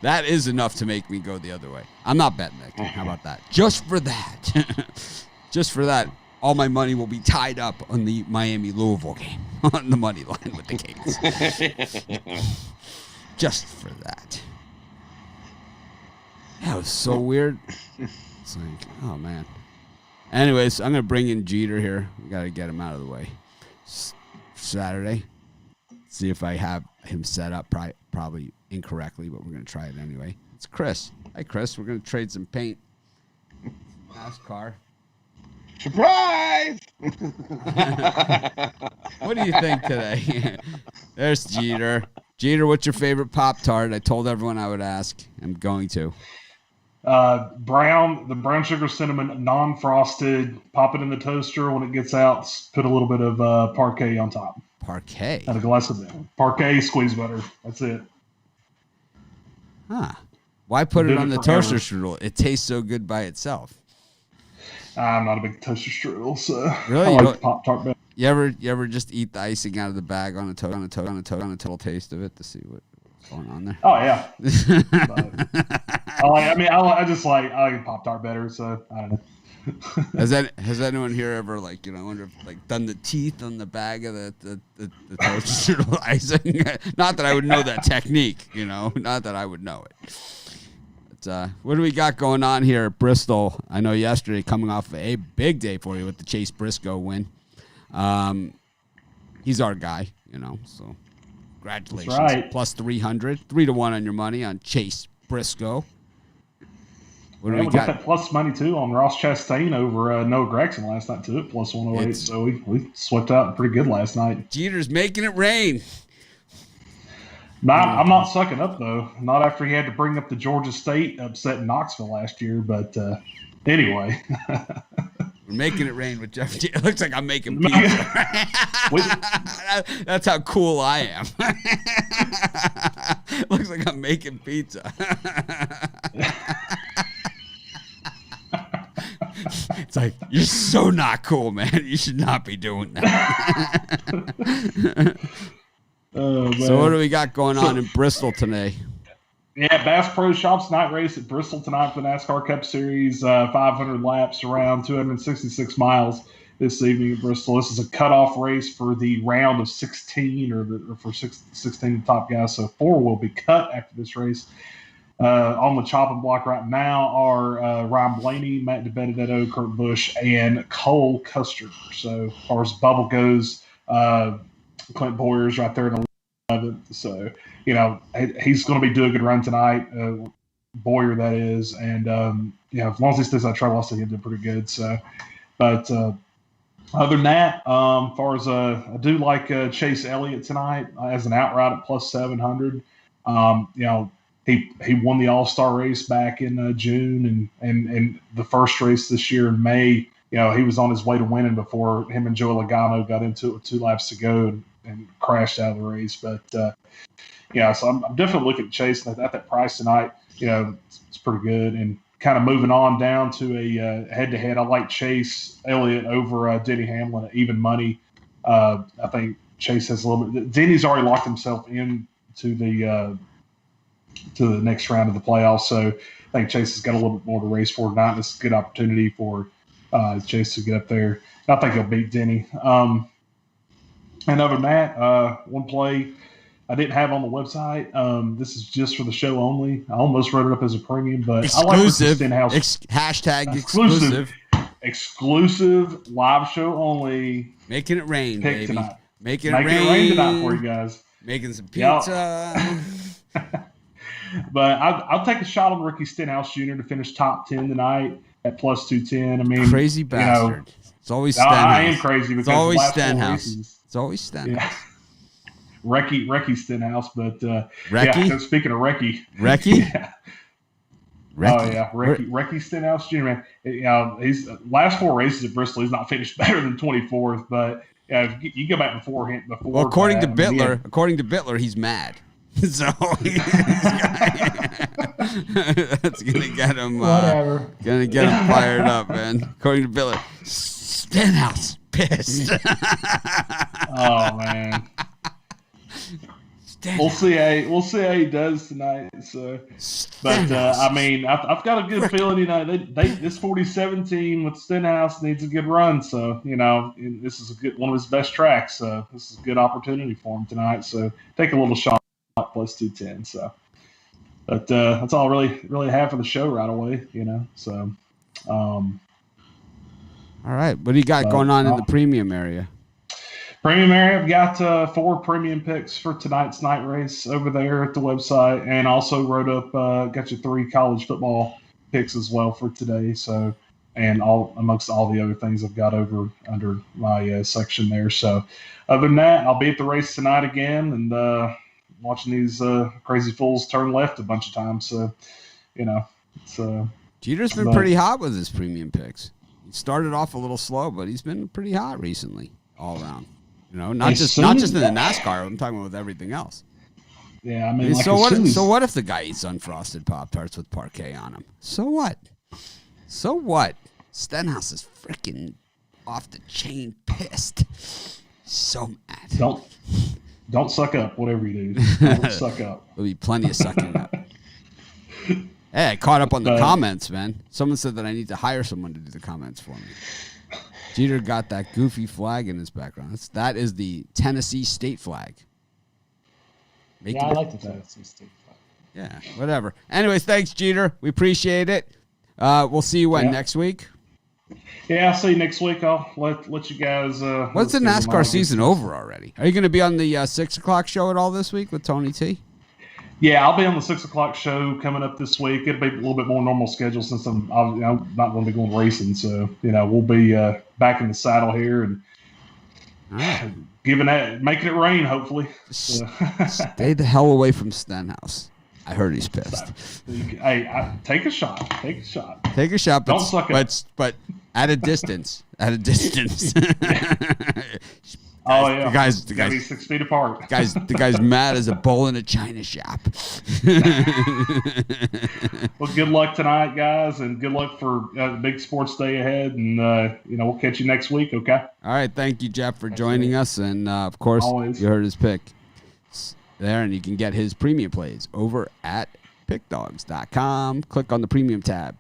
That is enough to make me go the other way. I'm not betting that game. How about that? Just for that. Just for that. All my money will be tied up on the Miami-Louisville game on the money line with the Kings. Just for that. That was so weird. It's like, oh, man. Anyways, I'm going to bring in Jeter here. We got to get him out of the way. Saturday. See if I have him set up probably incorrectly, but we're going to try it anyway. It's Chris. Hi, Chris. We're going to trade some paint. NASCAR. Surprise! What do you think today? There's Jeter. Jeter, what's your favorite Pop-Tart? I told everyone I would ask. I'm going to. The brown sugar cinnamon, non-frosted. Pop it in the toaster. When it gets out, put a little bit of parquet on top. Parquet? And a glass of parquet, squeeze butter. That's it. Huh. Why put it Did on it the forever. toaster strudel? It tastes so good by itself. I'm not a big toaster strudel, so Really? I You like don't- Pop-Tart better. You ever just eat the icing out of the bag on a total taste of it to see what's going on there? Oh yeah. But I like Pop-Tart better, so I don't know. Has anyone here ever done the teeth on the bag of the toaster strudel icing? Not that I would know that technique, not that I would know it. But, what do we got going on here at Bristol? I know yesterday coming off of a big day for you with the Chase Briscoe win. He's our guy, so congratulations. That's right. Plus 300, 3-1 on your money on Chase Briscoe. What do Yeah, we we got got? that plus money too on Ross Chastain over Noah Gregson last night too at plus 108. It's- So we swept out pretty good last night. Jeter's making it rain. I'm not sucking up though. Not after he had to bring up the Georgia State upset in Knoxville last year. But anyway, We're making it rain with Jeff. It looks like I'm making pizza. That's how cool I am. Looks like I'm making pizza. It's like, you're so not cool, man. You should not be doing that. So what do we got going on in Bristol today? Yeah, Bass Pro Shops night race at Bristol tonight for the NASCAR Cup Series. 500 laps around 266 miles this evening at Bristol. This is a cutoff race for the round of 16 or for 16 top guys. So 4 will be cut after this race. On the chopping block right now are Ryan Blaney, Matt DiBenedetto, Kurt Busch, and Cole Custer. So as far as bubble goes, Clint Boyer's right there in the 11th. So, he's going to be doing a good run tonight. Boyer, that is. And, as long as he stays out of trouble, I see him doing pretty good. So, but other than that, as far as I do like Chase Elliott tonight as an outright at plus 700. He won the All-Star race back in June, and the first race this year in May. He was on his way to winning before him and Joey Logano got into it with 2 laps to go and crashed out of the race. But so I'm definitely looking at Chase at that price tonight. It's pretty good. And kind of moving on down to a head-to-head, I like Chase Elliott over Denny Hamlin at even money. I think Chase has a little bit. Denny's already locked himself into the next round of the playoffs. So I think Chase has got a little bit more to race for tonight. This is a good opportunity for Chase to get up there. I think he'll beat Denny. And other than that, one play I didn't have on the website. This is just for the show only. I almost wrote it up as a premium, but Exclusive. I like Ricky Stenhouse. Hashtag exclusive. Exclusive live show only. Making it rain, Pick baby. tonight. Making Making it it rain. rain tonight for you guys. Making some Yeah. pizza. But I'll take a shot on Ricky Stenhouse Jr. to finish top 10 tonight at plus 210. I mean, Crazy bastard. It's always Stenhouse. I am crazy because always the last 4 Stenhouse. races, It's always Stenhouse. Yeah. Recky Stenhouse, but Recky? yeah. Speaking of Recky, Yeah. Oh yeah, Recky Stenhouse Jr. Man, he's last 4 races at Bristol. He's not finished better than 24th, but if you go back before him. Well, according to Bittler, he's mad. So that's gonna get him. Whatever. Gonna get him fired up, man. According to Bittler, Stenhouse pissed. Oh man. We'll see how he does tonight. So, but I mean, I've got a good feeling. This 47 team with Stenhouse needs a good run. So, this is one of his best tracks. So, this is a good opportunity for him tonight. So, take a little shot plus 210. So, but that's all really have for the show right away. So, all right. What do you got going on in the premium area? Premium area, I've got 4 premium picks for tonight's night race over there at the website, and also wrote up, got you 3 college football picks as well for today. So, and amongst all the other things I've got over under my section there. So, other than that, I'll be at the race tonight again and watching these crazy fools turn left a bunch of times. So, it's Jeter's been pretty hot with his premium picks. He started off a little slow, but he's been pretty hot recently, all around. Not just in the NASCAR. I'm talking about with everything else. Yeah, I mean, so what if the guy eats unfrosted Pop-Tarts with parquet on them? So what? Stenhouse is freaking off the chain pissed. So mad. Don't suck up, whatever you do. Don't suck up. There'll be plenty of sucking up. Hey, I caught up on the comments, man. Someone said that I need to hire someone to do the comments for me. Jeter got that goofy flag in his background. That is the Tennessee state flag. I like the Tennessee state flag. Yeah, whatever. Anyways, thanks, Jeter. We appreciate it. We'll see you next week. Yeah, I'll see you next week. I'll let you guys. What's the NASCAR season over already? Are you going to be on the 6 o'clock show at all this week with Tony T? Yeah, I'll be on the 6 o'clock show coming up this week. It'll be a little bit more normal schedule since I'm not going to be going racing. So, we'll be back in the saddle here and making it rain, hopefully. Stay the hell away from Stenhouse. I heard he's pissed. Hey, take a shot. Take a shot. Take a shot, Don't suck it. But at a distance. Oh yeah, the guys be 6 feet apart. The guy's mad as a bull in a china shop. Well, good luck tonight, guys, and good luck for the big sports day ahead. And we'll catch you next week. Okay. All right, thank you, Jeff, for joining us, and of course, you heard his pick there, and you can get his premium plays over at pickdogs.com. Click on the premium tab.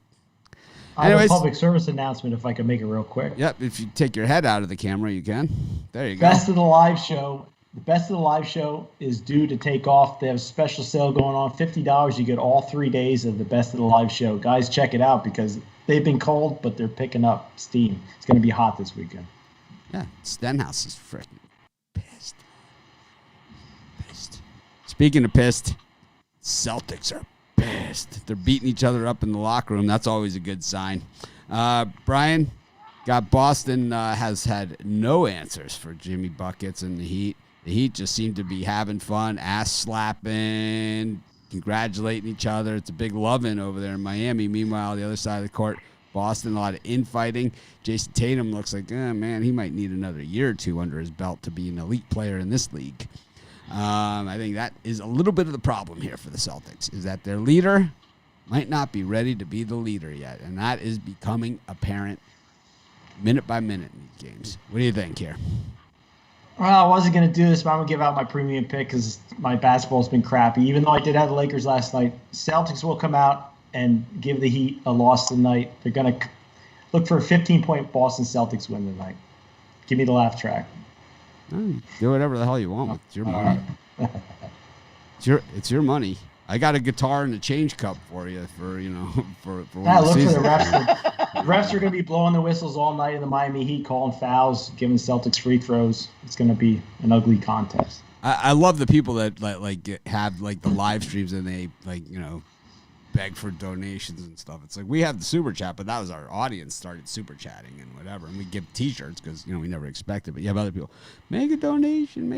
I have a public service announcement if I can make it real quick. Yep, if you take your head out of the camera, you can. There you go. Best of the Live show. The Best of the Live show is due to take off. They have a special sale going on. $50. You get all 3 days of the Best of the Live show. Guys, check it out because they've been cold, but they're picking up steam. It's going to be hot this weekend. Yeah, Stenhouse is freaking pissed. Speaking of pissed, Celtics are pissed. They're beating each other up in the locker room. That's always a good sign. Brian, got Boston has had no answers for Jimmy Buckets and the Heat. The Heat just seem to be having fun, ass slapping, congratulating each other. It's a big loving over there in Miami. Meanwhile, the other side of the court, Boston, a lot of infighting. Jason Tatum looks like, man, he might need another year or two under his belt to be an elite player in this league. I think that is a little bit of the problem here for the Celtics, is that their leader might not be ready to be the leader yet, and that is becoming apparent minute by minute in these games. What do you think here? Well, I wasn't going to do this, but I'm going to give out my premium pick because my basketball's been crappy. Even though I did have the Lakers last night, Celtics will come out and give the Heat a loss tonight. They're going to look for a 15-point Boston Celtics win tonight. Give me the laugh track. Do whatever the hell you want. It's your money. It's your money. I got a guitar and a change cup for you for for look for the refs. The refs are going to be blowing the whistles all night in the Miami Heat, calling fouls, giving Celtics free throws. It's going to be an ugly contest. I love the people that like have like the live streams and they beg for donations and stuff. It's like we have the super chat, but that was our audience started super chatting and whatever, and we give T-shirts because we never expected. But you have other people make a donation.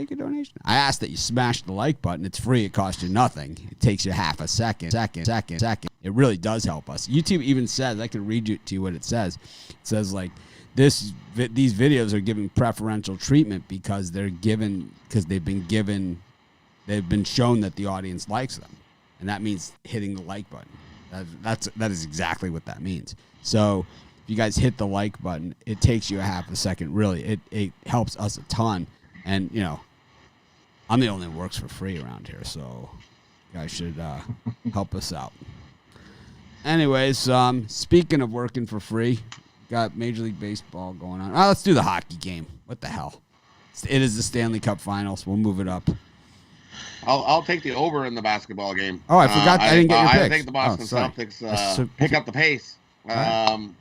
I ask that you smash the like button. It's free. It costs you nothing. It takes you half a second. It really does help us. YouTube even says, I can read to you what it says. It says like these videos are giving preferential treatment because they've been shown that the audience likes them. And that means hitting the like button. That is exactly what that means. So if you guys hit the like button, it takes you a half a second. Really, it helps us a ton. And, I'm the only one that works for free around here. So you guys should help us out. Anyways, speaking of working for free, got Major League Baseball going on. Let's do the hockey game. What the hell? It is the Stanley Cup Finals. We'll move it up. I'll take the over in the basketball game. Oh, I forgot. I didn't get your picks. I think the Boston Celtics pick up the pace. And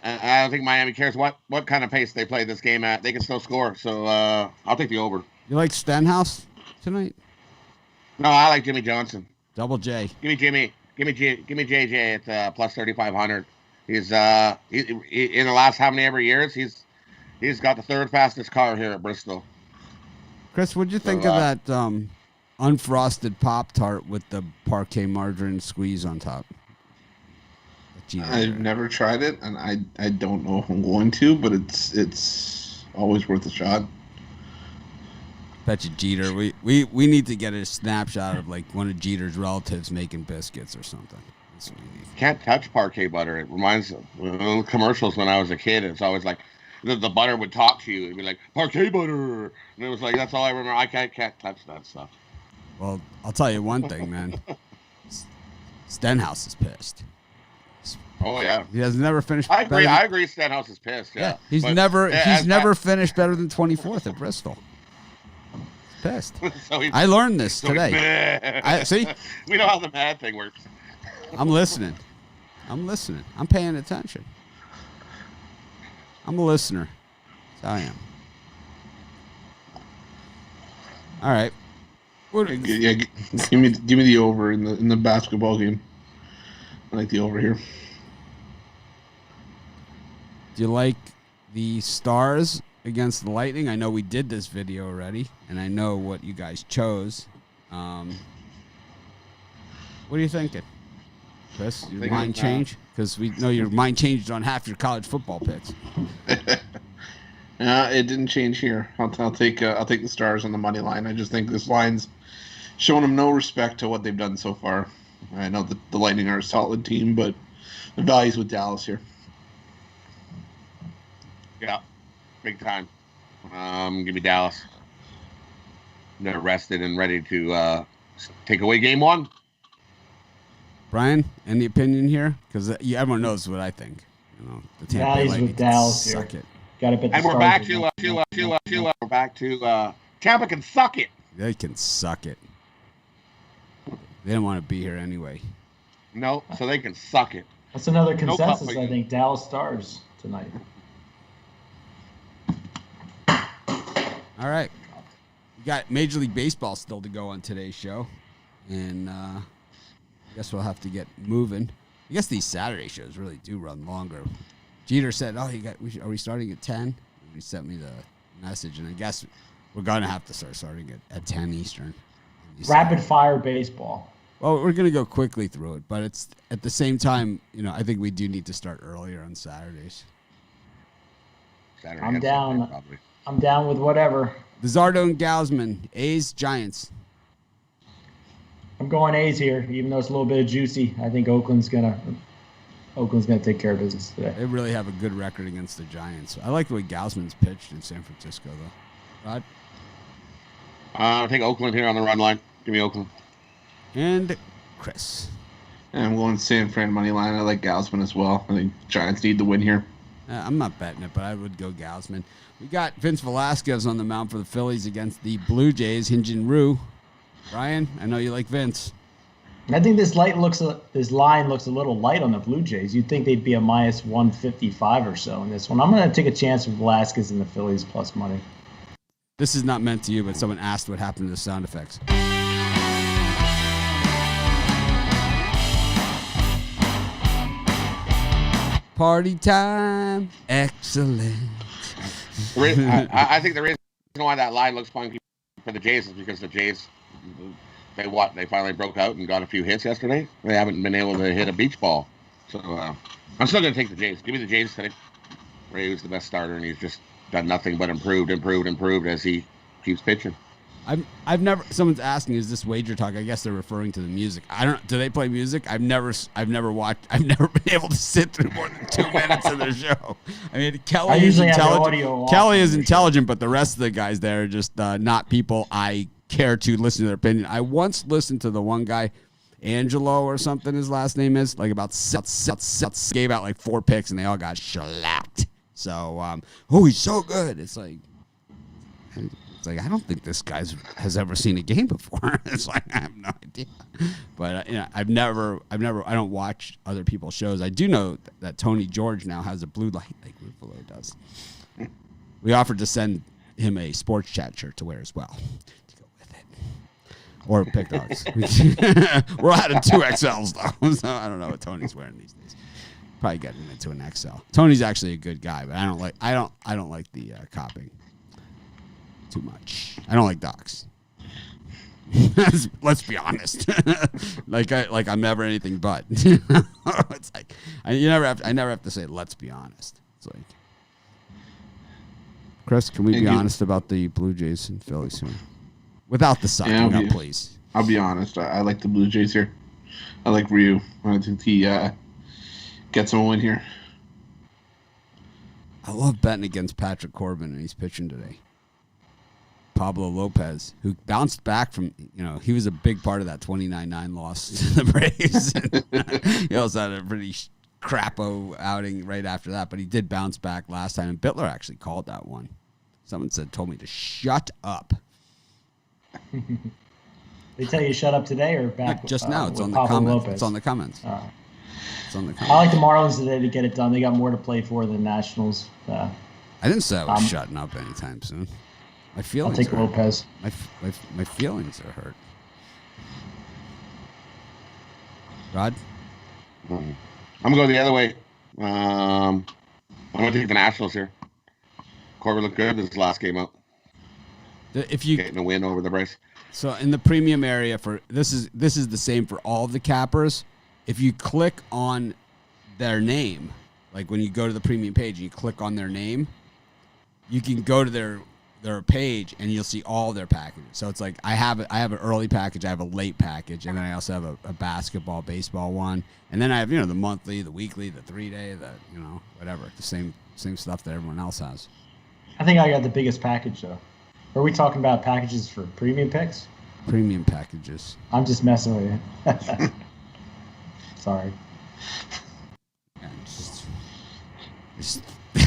I don't think Miami cares what kind of pace they play this game at. They can still score. So I'll take the over. You like Stenhouse tonight? No, I like Jimmy Johnson. Double J. Give me Jimmy. Give me JJ at plus 3,500. He's in the last how many ever years he's got the third fastest car here at Bristol. Chris, what'd you think of that unfrosted Pop-Tart with the parquet margarine squeeze on top? I've never tried it, and I don't know if I'm going to, but it's always worth a shot. Bet you Jeter. We need to get a snapshot of like one of Jeter's relatives making biscuits or something. That's what we need. Can't touch parquet butter. It reminds of commercials when I was a kid. It's always like the butter would talk to you. It'd be like, parquet butter. And it was like, that's all I remember. I can't touch that stuff. Well, I'll tell you one thing, man. Stenhouse is pissed. Oh, yeah. He has never finished. I agree Stenhouse is pissed, yeah. He's never finished better than 24th at Bristol. He's pissed. I learned this today. See? We know how the mad thing works. I'm listening. I'm paying attention. I'm a listener. That's how I am. All right. Yeah, give me the over in the basketball game. I like the over here. Do you like the Stars against the Lightning? I know we did this video already, and I know what you guys chose. What are you thinking? Chris, your mind changed? Because we know your mind changed on half your college football picks. It didn't change here. I'll take the Stars on the money line. I just think this line's showing them no respect to what they've done so far. I know that the Lightning are a solid team, but the value's with Dallas here. Yeah, big time. Give me Dallas. They're rested and ready to take away game one. Brian, any opinion here? Because everyone knows what I think. The Tampa Bay Lightning with Dallas here. suck it. Got to bet the And we're Stars back to Tampa can suck it. They can suck it. They didn't want to be here anyway. No, so they can suck it. That's another No consensus, cup, I think. Dallas Stars tonight. All right. We got Major League Baseball still to go on today's show. And I guess we'll have to get moving. I guess these Saturday shows really do run longer. Jeter said, are we starting at 10? He sent me the message, and I guess we're going to have to start starting at 10 Eastern. Rapid fire baseball. Well, we're going to go quickly through it, but it's at the same time, I think we do need to start earlier on Saturdays. Saturday I'm and down. Sunday, probably. I'm down with whatever. Lizardo and Gausman, A's, Giants. I'm going A's here, even though it's a little bit of juicy. I think Oakland's gonna take care of business today. They really have a good record against the Giants. I like the way Gausman's pitched in San Francisco, though. Rod? I think Oakland here on the run line. Give me Oakland. And Chris. And I'm going San Fran money line. I like Gausman as well. I think Giants need the win here. I'm not betting it, but I would go Gausman. We got Vince Velasquez on the mound for the Phillies against the Blue Jays, Hyun-Jin Ryu. Ryan, I know you like Vince. I think this line looks a little light on the Blue Jays. You'd think they'd be a minus 155 or so in this one. I'm going to take a chance with Velasquez and the Phillies plus money. This is not meant to you, but someone asked what happened to the sound effects. Party time. Excellent. I think the reason why that line looks funky for the Jays is because the Jays, they finally broke out and got a few hits yesterday. They haven't been able to hit a beach ball. So I'm still going to take the Jays. Give me the Jays today. Ray was the best starter, and he's just done nothing but improved as he keeps pitching. I've never. Someone's asking, is this wager talk? I guess they're referring to the music. I don't. Do they play music? I've never watched. I've never been able to sit through more than 2 minutes of their show. I mean, Kelly is intelligent. Kelly is intelligent, but the rest of the guys there are just not people I care to listen to their opinion. I once listened to the one guy, Angelo or something. His last name is like about sets. Gave out like 4 picks and they all got shellacked. So, he's so good. It's like I don't think this guy has ever seen a game before. It's like I have no idea. But I don't watch other people's shows. I do know that Tony George now has a blue light like Ruffalo does. We offered to send him a sports chat shirt to wear as well to go with it, or pick dogs. We're out of 2XLs though, so I don't know what Tony's wearing these days. Probably getting him into an XL. Tony's actually a good guy, but I don't like the copying too much. I don't like dogs. Let's be honest. I'm never anything but. It's like I never have to say let's be honest. It's like, Chris, can we be honest about the Blue Jays and Phillies here? Without the sucking up, please. I'll be honest. I like the Blue Jays here. I like Ryu. I think he gets him a win here. I love betting against Patrick Corbin, and he's pitching today. Pablo Lopez, who bounced back from, he was a big part of that 29-9 loss to the Braves. He also had a pretty crapo outing right after that, but he did bounce back last time, and Bittler actually called that one. Someone told me to shut up. They tell you to shut up today or back? Just now. It's on the comments. It's on the comments. It's on the comments. I like the Marlins today to get it done. They got more to play for than Nationals. I didn't say I was shutting up anytime soon. My feelings. I'll take Lopez. My feelings are hurt. Rod? I'm going to go the other way. I'm going to take the Nationals here. Corbin looked good this last game out. If you getting a win over the Braves. So in the premium area for this is the same for all of the cappers. If you click on their name, like when you go to the premium page and you click on their name, you can go to their page and you'll see all their packages. So it's like I have an early package, I have a late package, and then I also have a basketball, baseball one, and then I have the monthly, the weekly, the 3-day, the whatever, the same stuff that everyone else has. I think I got the biggest package though. Are we talking about packages for premium picks? Premium packages. I'm just messing with you. Sorry. Yeah,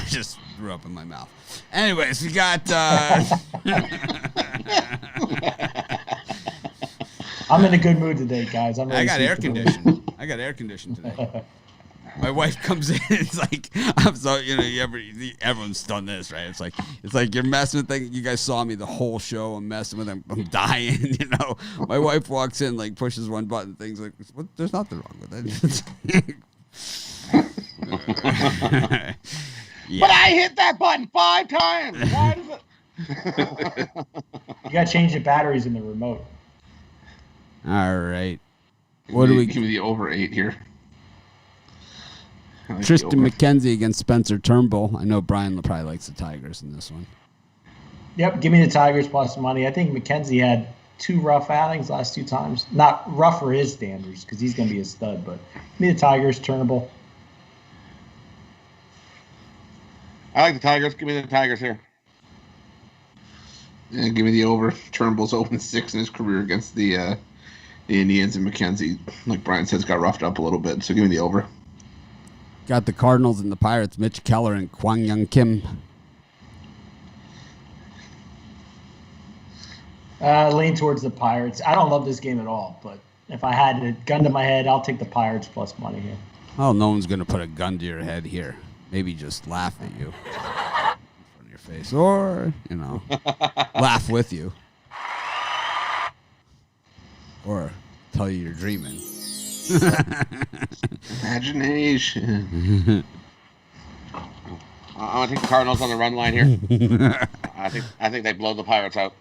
just threw up in my mouth. Anyways, we got. I'm in a good mood today, guys. I got air conditioning. I got air conditioning today. My wife comes in. It's like I'm so everyone's done this, right? It's like you're messing with things. You guys saw me the whole show. I'm messing with them. I'm dying. My wife walks in, like pushes one button. Things like there's nothing wrong with it. Yeah. But I hit that button 5 times. Why does it? You got to change the batteries in the remote. All right. What do we give me the over 8 here? Tristan McKenzie against Spencer Turnbull. I know Brian probably likes the Tigers in this one. Yep, give me the Tigers plus money. I think McKenzie had 2 rough outings last 2 times. Not rough for his standards because he's going to be a stud, but give me the Tigers, Turnbull. I like the Tigers. Give me the Tigers here. Yeah, give me the over. Turnbull's 0-6 in his career against the Indians, and McKenzie, like Brian says, got roughed up a little bit. So give me the over. Got the Cardinals and the Pirates, Mitch Keller and Kwang Young Kim. Lean towards the Pirates. I don't love this game at all, but if I had a gun to my head, I'll take the Pirates plus money here. Oh, no one's going to put a gun to your head here. Maybe just laugh at you in front of your face, or laugh with you, or tell you you're dreaming. Imagination. I'm gonna take the Cardinals on the run line here. I think they blow the Pirates out.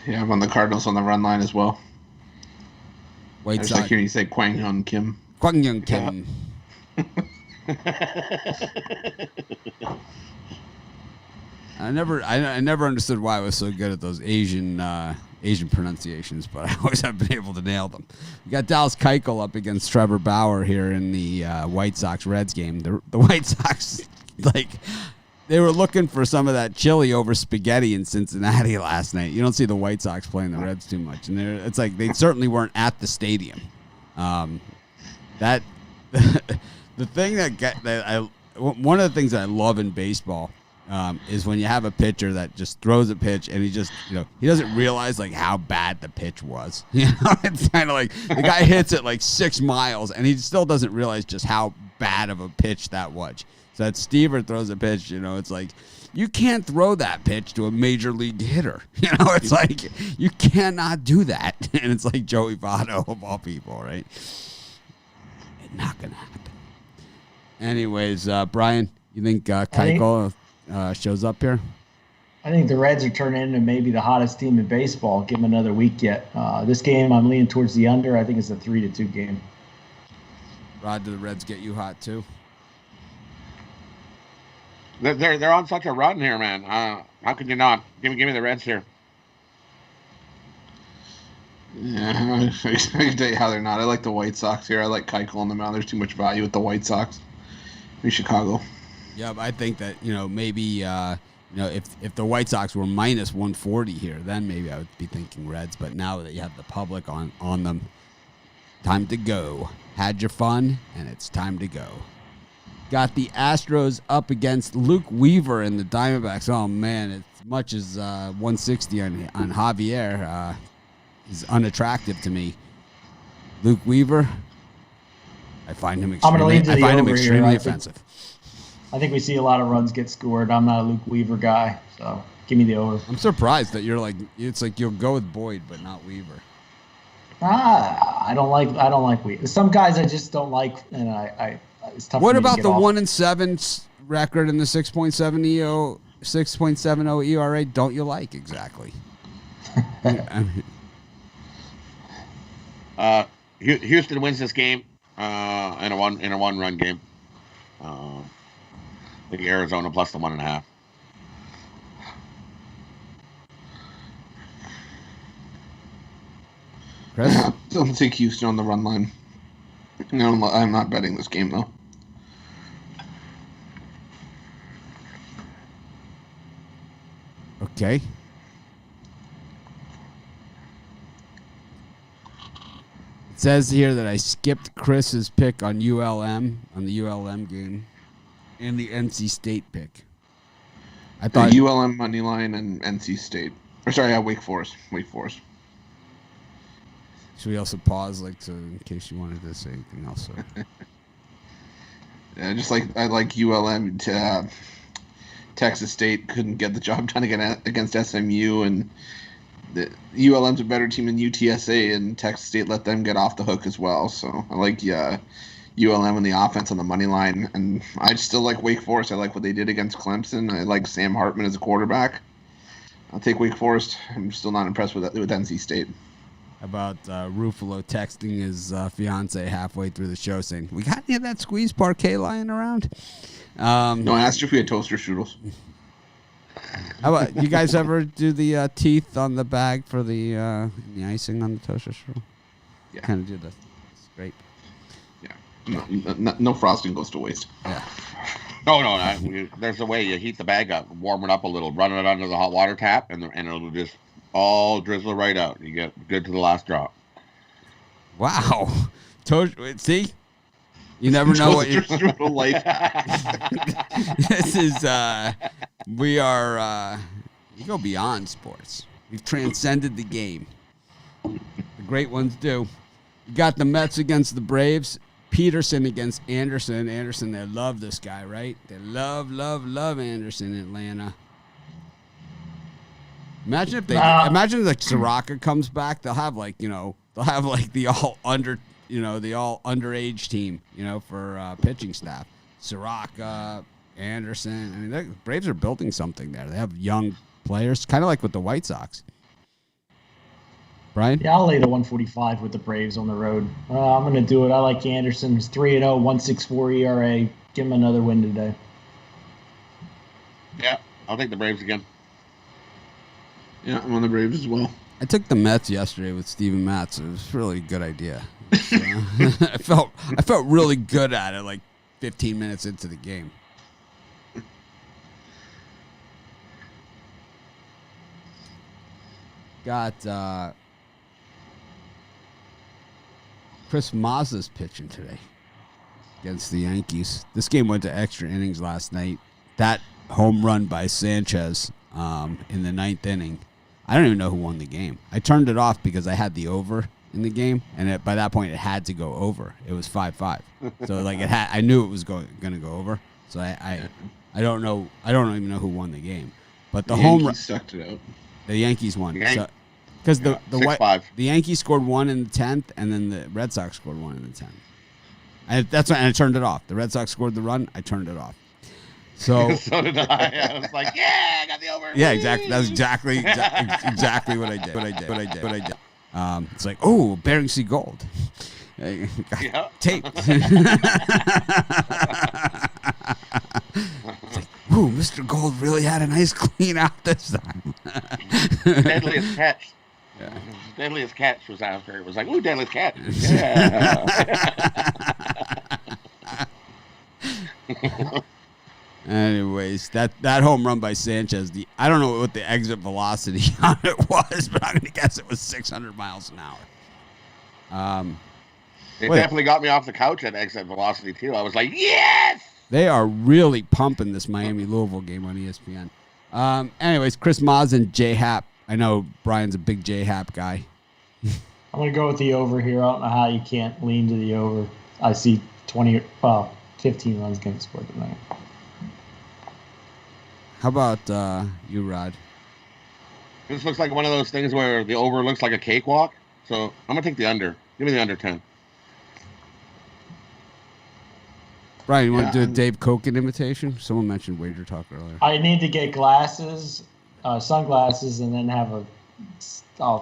Yeah, I'm on the Cardinals on the run line as well. I White just like Sox. hearing you say Kwang Hyun Kim. Kwang Young Kim. I never understood why I was so good at those Asian pronunciations, but I always have been able to nail them. We got Dallas Keuchel up against Trevor Bauer here in the White Sox-Reds game. The White Sox, they were looking for some of that chili over spaghetti in Cincinnati last night. You don't see the White Sox playing the Reds too much, and it's like they certainly weren't at the stadium. The thing one of the things that I love in baseball is when you have a pitcher that just throws a pitch and he just, he doesn't realize like how bad the pitch was. It's kind of like the guy hits it like 6 miles and he still doesn't realize just how bad of a pitch that was. So that Stever throws a pitch, it's like you can't throw that pitch to a major league hitter. It's like you cannot do that. And it's like Joey Votto of all people, right? It's not gonna happen. Anyways, Brian, you think Keuchel shows up here? I think the Reds are turning into maybe the hottest team in baseball. Give them another week yet. This game, I'm leaning towards the under. I think it's a 3-2 game. Rod, do the Reds get you hot too? They're on such a run here, man. How could you not? Give me the Reds here. Yeah, I can tell you how they're not. I like the White Sox here. I like Keuchel on the mound. There's too much value with the White Sox. In Chicago. Yeah, I think that, maybe, if the White Sox were minus 140 here, then maybe I would be thinking Reds. But now that you have the public on them, time to go. Had your fun, and it's time to go. Got the Astros up against Luke Weaver and the Diamondbacks. Oh, man, as much as 160 on Javier is unattractive to me. Luke Weaver, I find him extremely offensive. I think we see a lot of runs get scored. I'm not a Luke Weaver guy, so give me the over. I'm surprised that it's like you'll go with Boyd, but not Weaver. I don't like Weaver. Some guys I just don't like, and it's tough. What for me about to the get off. 1-7 record and the 6.70 ERA? Don't you like exactly? Houston wins this game in a one-run game. I think Arizona plus the 1.5. Chris? I don't think Houston on the run line. No, I'm not betting this game though. Okay. It says here that I skipped Chris's pick on the ULM game, and the NC State pick. I thought ULM money line and NC State. Or sorry, Wake Forest. Should we also pause, so in case you wanted to say anything else? Yeah, I like ULM. Texas State couldn't get the job done against SMU, and the ULM's a better team than UTSA, and Texas State let them get off the hook as well. So I like ULM and the offense on the money line, and I still like Wake Forest. I like what they did against Clemson. I like Sam Hartman as a quarterback. I'll take Wake Forest. I'm still not impressed with NC State. About Ruffalo texting his fiance halfway through the show saying, "We got any of that squeeze parquet lying around?" No, I asked if we had toaster strudels. How about you guys ever do the teeth on the bag for the icing on the toaster strudel? Yeah. Kind of do the scrape. Yeah. No frosting goes to waste. Yeah. No. There's a way you heat the bag up, warm it up a little, run it under the hot water tap, and it'll just all drizzle right out. You get good to the last drop. Wow. See? You never know what you're... life. This is, we are, you go beyond sports. We've transcended the game. The great ones do. You got the Mets against the Braves. Peterson against Anderson. Anderson, they love this guy, right? They love Anderson in Atlanta. Imagine if imagine Soraka comes back. They'll have the all underage team, for pitching staff. Soraka, Anderson. I mean, the Braves are building something there. They have young players, kind of like with the White Sox. Brian? Yeah, I'll lay the 145 with the Braves on the road. I'm going to do it. I like Anderson. He's 3-0, 1.64 ERA. Give him another win today. Yeah, I'll take the Braves again. Yeah, I'm on the Braves as well. I took the Mets yesterday with Steven Matz. It was really a good idea. I felt really good at it, like 15 minutes into the game. Got Chris Mazza's pitching today against the Yankees. This game went to extra innings last night. That home run by Sanchez in the 9th inning, I don't even know who won the game. I turned it off because I had the over in the game, and by that point it had to go over. It was 5-5, so like I knew it was going to go over. So I don't know. I don't even know who won the game, but the home run sucked it out. The Yankees won. Because the Yankees scored 1 in the 10th, and then the Red Sox scored 1 in the 10th. And I turned it off. The Red Sox scored the run. I turned it off. So so did I. I was like, yeah, I got the over. Yeah, exactly. That was exactly what I did. It's like, oh, Bering Sea Gold. Yeah. Tape. It's like, ooh, Mr. Gold really had a nice clean out this time. Deadliest catch. Yeah. Deadliest catch was after. It was like, ooh, deadliest catch. Yeah. Anyways, that home run by Sanchez, I don't know what the exit velocity on it was, but I'm going to guess it was 600 miles an hour. It definitely got me off the couch at exit velocity, too. I was like, yes! They are really pumping this Miami-Louisville game on ESPN. Anyways, Chris Maz and J-Hap. I know Brian's a big J-Hap guy. I'm going to go with the over here. I don't know how you can't lean to the over. I see 15 runs getting scored tonight. How about you, Rod? This looks like one of those things where the over looks like a cakewalk. So I'm going to take the under. Give me the under 10. Brian, you want to do a Dave Koken imitation? Someone mentioned Wager Talk earlier. I need to get sunglasses, and then have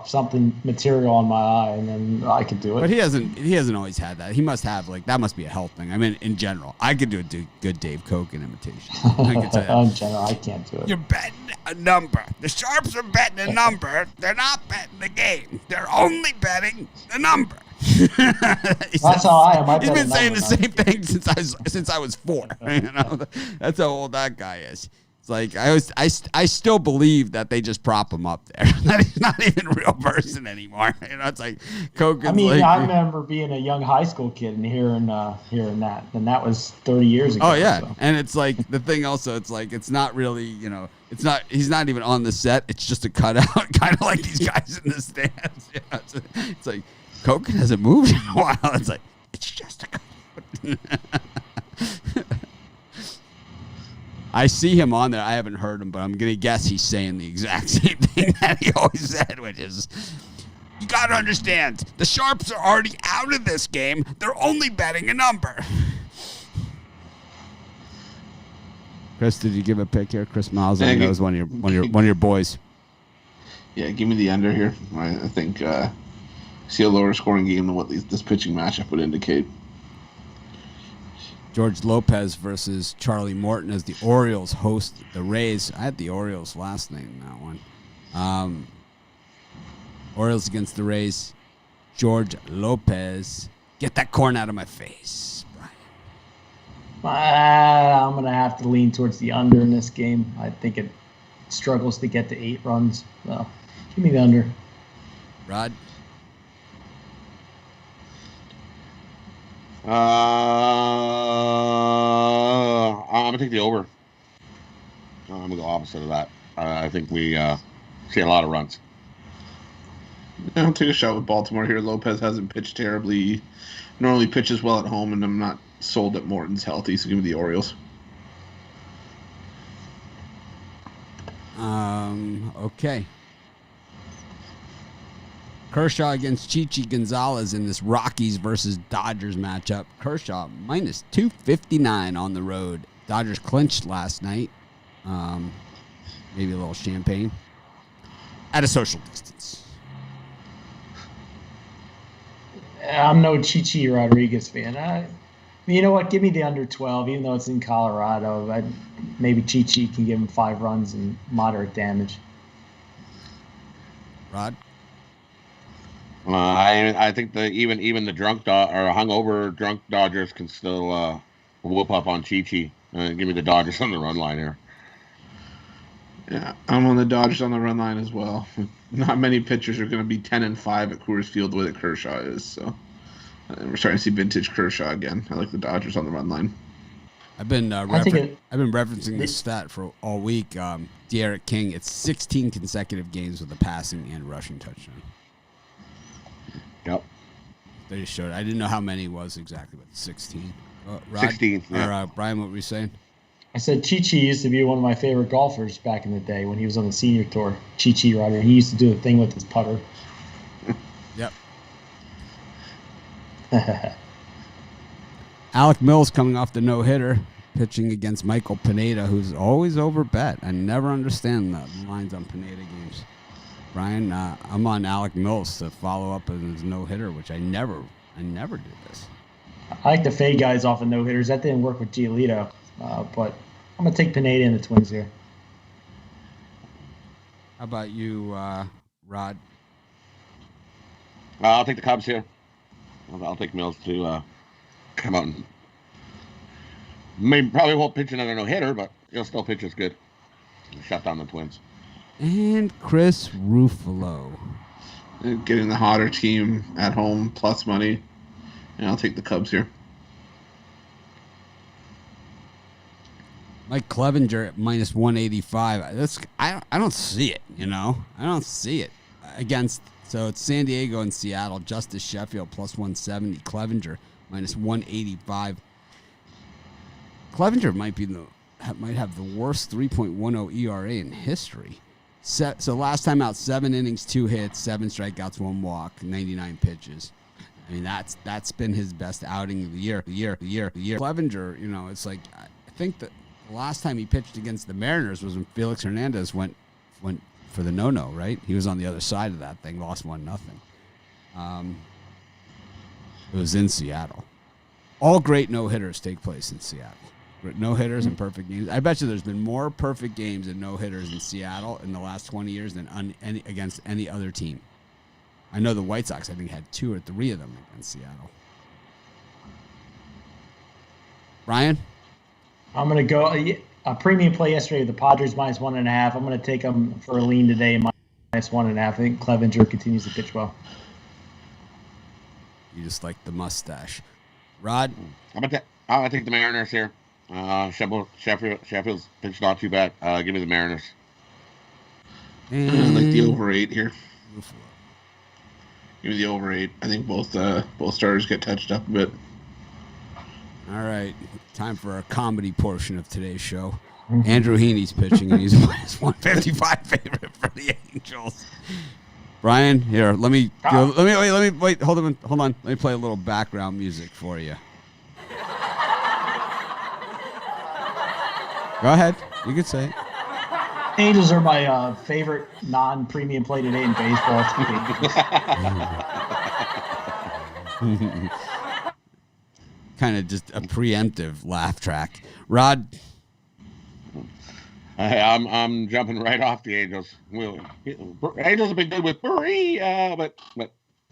something material on my eye, and then I could do it. But he hasn't always had that. He must have, that must be a health thing. I mean, in general, I could do a good Dave Koken imitation. I can tell you. In general, I can't do it. You're betting a number. The Sharps are betting a number. They're not betting the game. They're only betting the number. That's how I am. He's been saying the same thing since I was 4. You know, that's how old that guy is. It's like I still believe that they just prop him up there. That he's not even a real person anymore. You know, it's like Koken's. I mean, I remember being a young high school kid and hearing that, and that was 30 years ago. Oh yeah, so. And it's like the thing also. It's like it's not really, you know, it's not. He's not even on the set. It's just a cutout, kind of like these guys in the stands. You know, it's like Koken hasn't moved in a while. It's like it's just a cutout. I see him on there. I haven't heard him, but I'm going to guess he's saying the exact same thing that he always said, which is, you got to understand, the Sharps are already out of this game. They're only betting a number. Chris, did you give a pick here? Chris Miles, I know is one of your boys. Yeah, give me the under here. I think see a lower scoring game than what this pitching matchup would indicate. George Lopez versus Charlie Morton as the Orioles host the Rays. I had the Orioles last night in that one. Orioles against the Rays. George Lopez. Get that corn out of my face, Brian. I'm going to have to lean towards the under in this game. I think it struggles to get to 8 runs. So give me the under. Rod? I'm gonna take the over. I'm gonna go opposite of that. I think we see a lot of runs. I'll take a shot with Baltimore here. Lopez hasn't pitched terribly. Normally pitches well at home, and I'm not sold that Morton's healthy, so give me the Orioles. Okay. Kershaw against Chichi Gonzalez in this Rockies versus Dodgers matchup. Kershaw minus 259 on the road Dodgers clinched last night. Maybe a little champagne at a social distance. I'm no Chichi Rodriguez fan. You know what? Give me the under 12, even though it's in Colorado. Maybe Chichi can give him 5 runs and moderate damage. Rod? I think even the drunk or hungover drunk Dodgers can still whoop up on Chi-Chi. Give me the Dodgers on the run line here. Yeah, I'm on the Dodgers on the run line as well. Not many pitchers are going to be 10-5 at Coors Field the way that Kershaw is. So we're starting to see vintage Kershaw again. I like the Dodgers on the run line. I've been referencing this stat for all week. De'Aaron King, it's 16 consecutive games with a passing and rushing touchdown. Yep. They just showed it. I didn't know how many it was exactly, but 16. Rod, 16. Yeah. Or Brian, what were you saying? I said Chi-Chi used to be one of my favorite golfers back in the day when he was on the senior tour. Chi-Chi Rodriguez. He used to do the thing with his putter. Yep. Alec Mills coming off the no-hitter, pitching against Michael Pineda, who's always over bet. I never understand the lines on Pineda games. Brian, I'm on Alec Mills to follow up on his no-hitter, which I never do this. I like the fade guys off of no-hitters. That didn't work with Giolito, but I'm going to take Pineda and the Twins here. How about you, Rod? I'll take the Cubs here. I'll take Mills to come out and probably won't pitch another no-hitter, but he'll still pitch as good. Shut down the Twins. And Chris Ruffalo. Getting the hotter team at home plus money. And I'll take the Cubs here. Mike Clevenger at minus 185. I don't see it, you know? I don't see it. So it's San Diego and Seattle. Justice Sheffield plus 170. Clevenger minus 185. Clevenger might have the worst 3.10 ERA in history. So last time out, 7 innings, 2 hits, 7 strikeouts, 1 walk, 99 pitches. I mean, that's been his best outing of the year. Clevenger, you know, it's like, I think that the last time he pitched against the Mariners was when Felix Hernandez went for the no-no, right? He was on the other side of that thing, lost 1-0. It was in Seattle. All great no-hitters take place in Seattle. No-hitters and perfect games. I bet you there's been more perfect games and no-hitters in Seattle in the last 20 years than against any other team. I know the White Sox, I think, had 2 or 3 of them against Seattle. Ryan? I'm going to go a premium play yesterday with the Padres minus 1.5. I'm going to take them for a lean today minus 1.5. I think Clevenger continues to pitch well. You just like the mustache. Rod? I'm gonna take the Mariners here. Sheffield's pitched not too bad. Give me the Mariners. I like the over 8 here. Give me the over 8. I think both starters get touched up a bit. All right, time for our comedy portion of today's show. Andrew Heaney's pitching, and he's minus 155 favorite for the Angels. Brian, here, let me wait. Hold on. Let me play a little background music for you. Go ahead. You can say it. Angels are my favorite non-premium play today in baseball. Kind of just a preemptive laugh track. Rod? I'm jumping right off the Angels. Angels have been good with Burry, but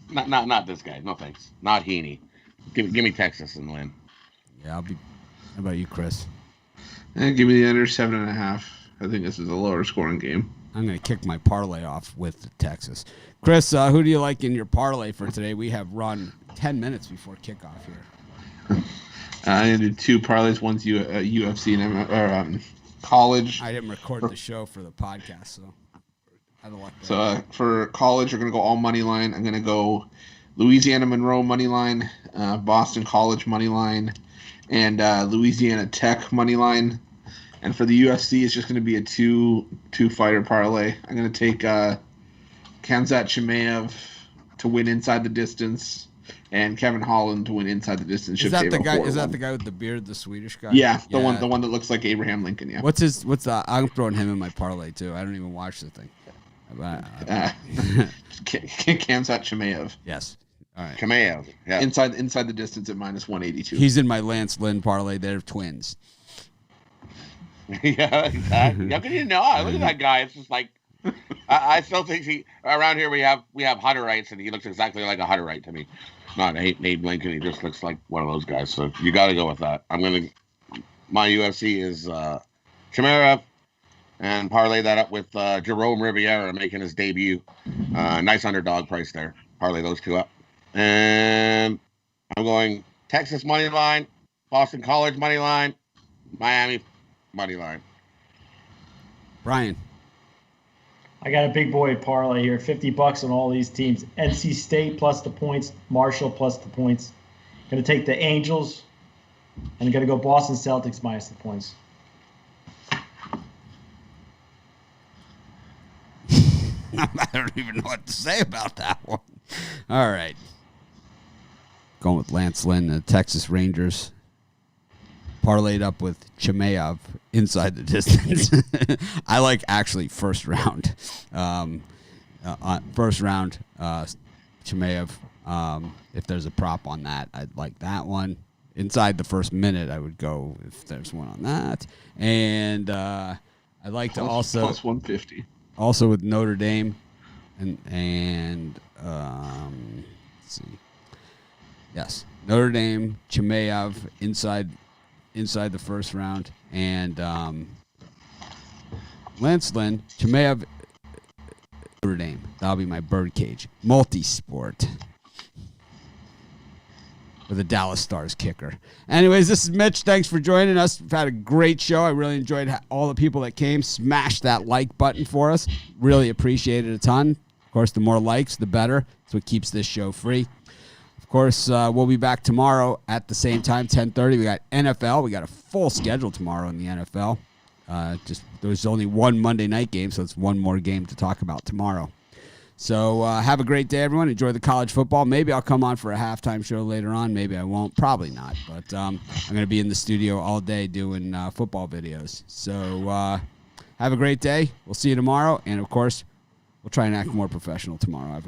not this guy. No thanks. Not Heaney. Give me Texas and win. Yeah, How about you, Chris? Give me the under 7.5. I think this is a lower scoring game. I'm going to kick my parlay off with Texas. Chris, who do you like in your parlay for today? We have run 10 minutes before kickoff here. I'm going to do 2 parlays. One's UFC and college. I didn't record the show for the podcast, so I don't like that. So for college, we're going to go all money line. I'm going to go Louisiana Monroe money line, Boston College money line, and Louisiana Tech money line. And for the UFC, it's just going to be a two fighter parlay. I'm going to take Khamzat Chimaev to win inside the distance and Kevin Holland to win inside the distance. Is that the guy? Is that the guy with the beard, the Swedish guy? Yeah, the one that looks like Abraham Lincoln. Yeah. I'm throwing him in my parlay too. I don't even watch the thing. Kamsat Chimaev. Yes. All right. Chimaev. Yeah. Inside the distance at -182. He's in my Lance Lynn parlay. They're twins. Yeah, exactly. How can you not? Look at that guy. It's just like I still think around here we have Hutterites, and he looks exactly like a Hutterite to me. Not Abe Lincoln. He just looks like one of those guys. So you got to go with that. My UFC is Chimaev, and parlay that up with Jerome Riviera making his debut. Nice underdog price there. Parlay those two up, and I'm going Texas money line, Boston College money line, Miami money line. Brian. I got a big boy parlay here, $50 on all these teams. NC State plus the points, Marshall plus the points. Going to take the Angels, and going to go Boston Celtics minus the points. I don't even know what to say about that one. All right. Going with Lance Lynn, the Texas Rangers. Parlayed up with Chimaev inside the distance. I like actually first round. Chimaev. If there's a prop on that, I'd like that one. Inside the first minute, I would go if there's one on that. And I'd like to also plus 150. Also with Notre Dame, and let's see. Yes, Notre Dame, Chimaev inside the first round, and Lance Lynn, Chimaev, Notre Dame. That'll be my birdcage. Multi-sport. With a Dallas Stars kicker. Anyways, this is Mitch. Thanks for joining us. We've had a great show. I really enjoyed all the people that came. Smash that like button for us. Really appreciate it a ton. Of course, the more likes, the better. That's what keeps this show free. Of course, we'll be back tomorrow at the same time, 10:30. We got NFL. We got a full schedule tomorrow in the NFL. There's only one Monday night game, so it's one more game to talk about tomorrow. So have a great day, everyone. Enjoy the college football. Maybe I'll come on for a halftime show later on. Maybe I won't. Probably not. But I'm going to be in the studio all day doing football videos. So have a great day. We'll see you tomorrow. And, of course, we'll try and act more professional tomorrow. Have a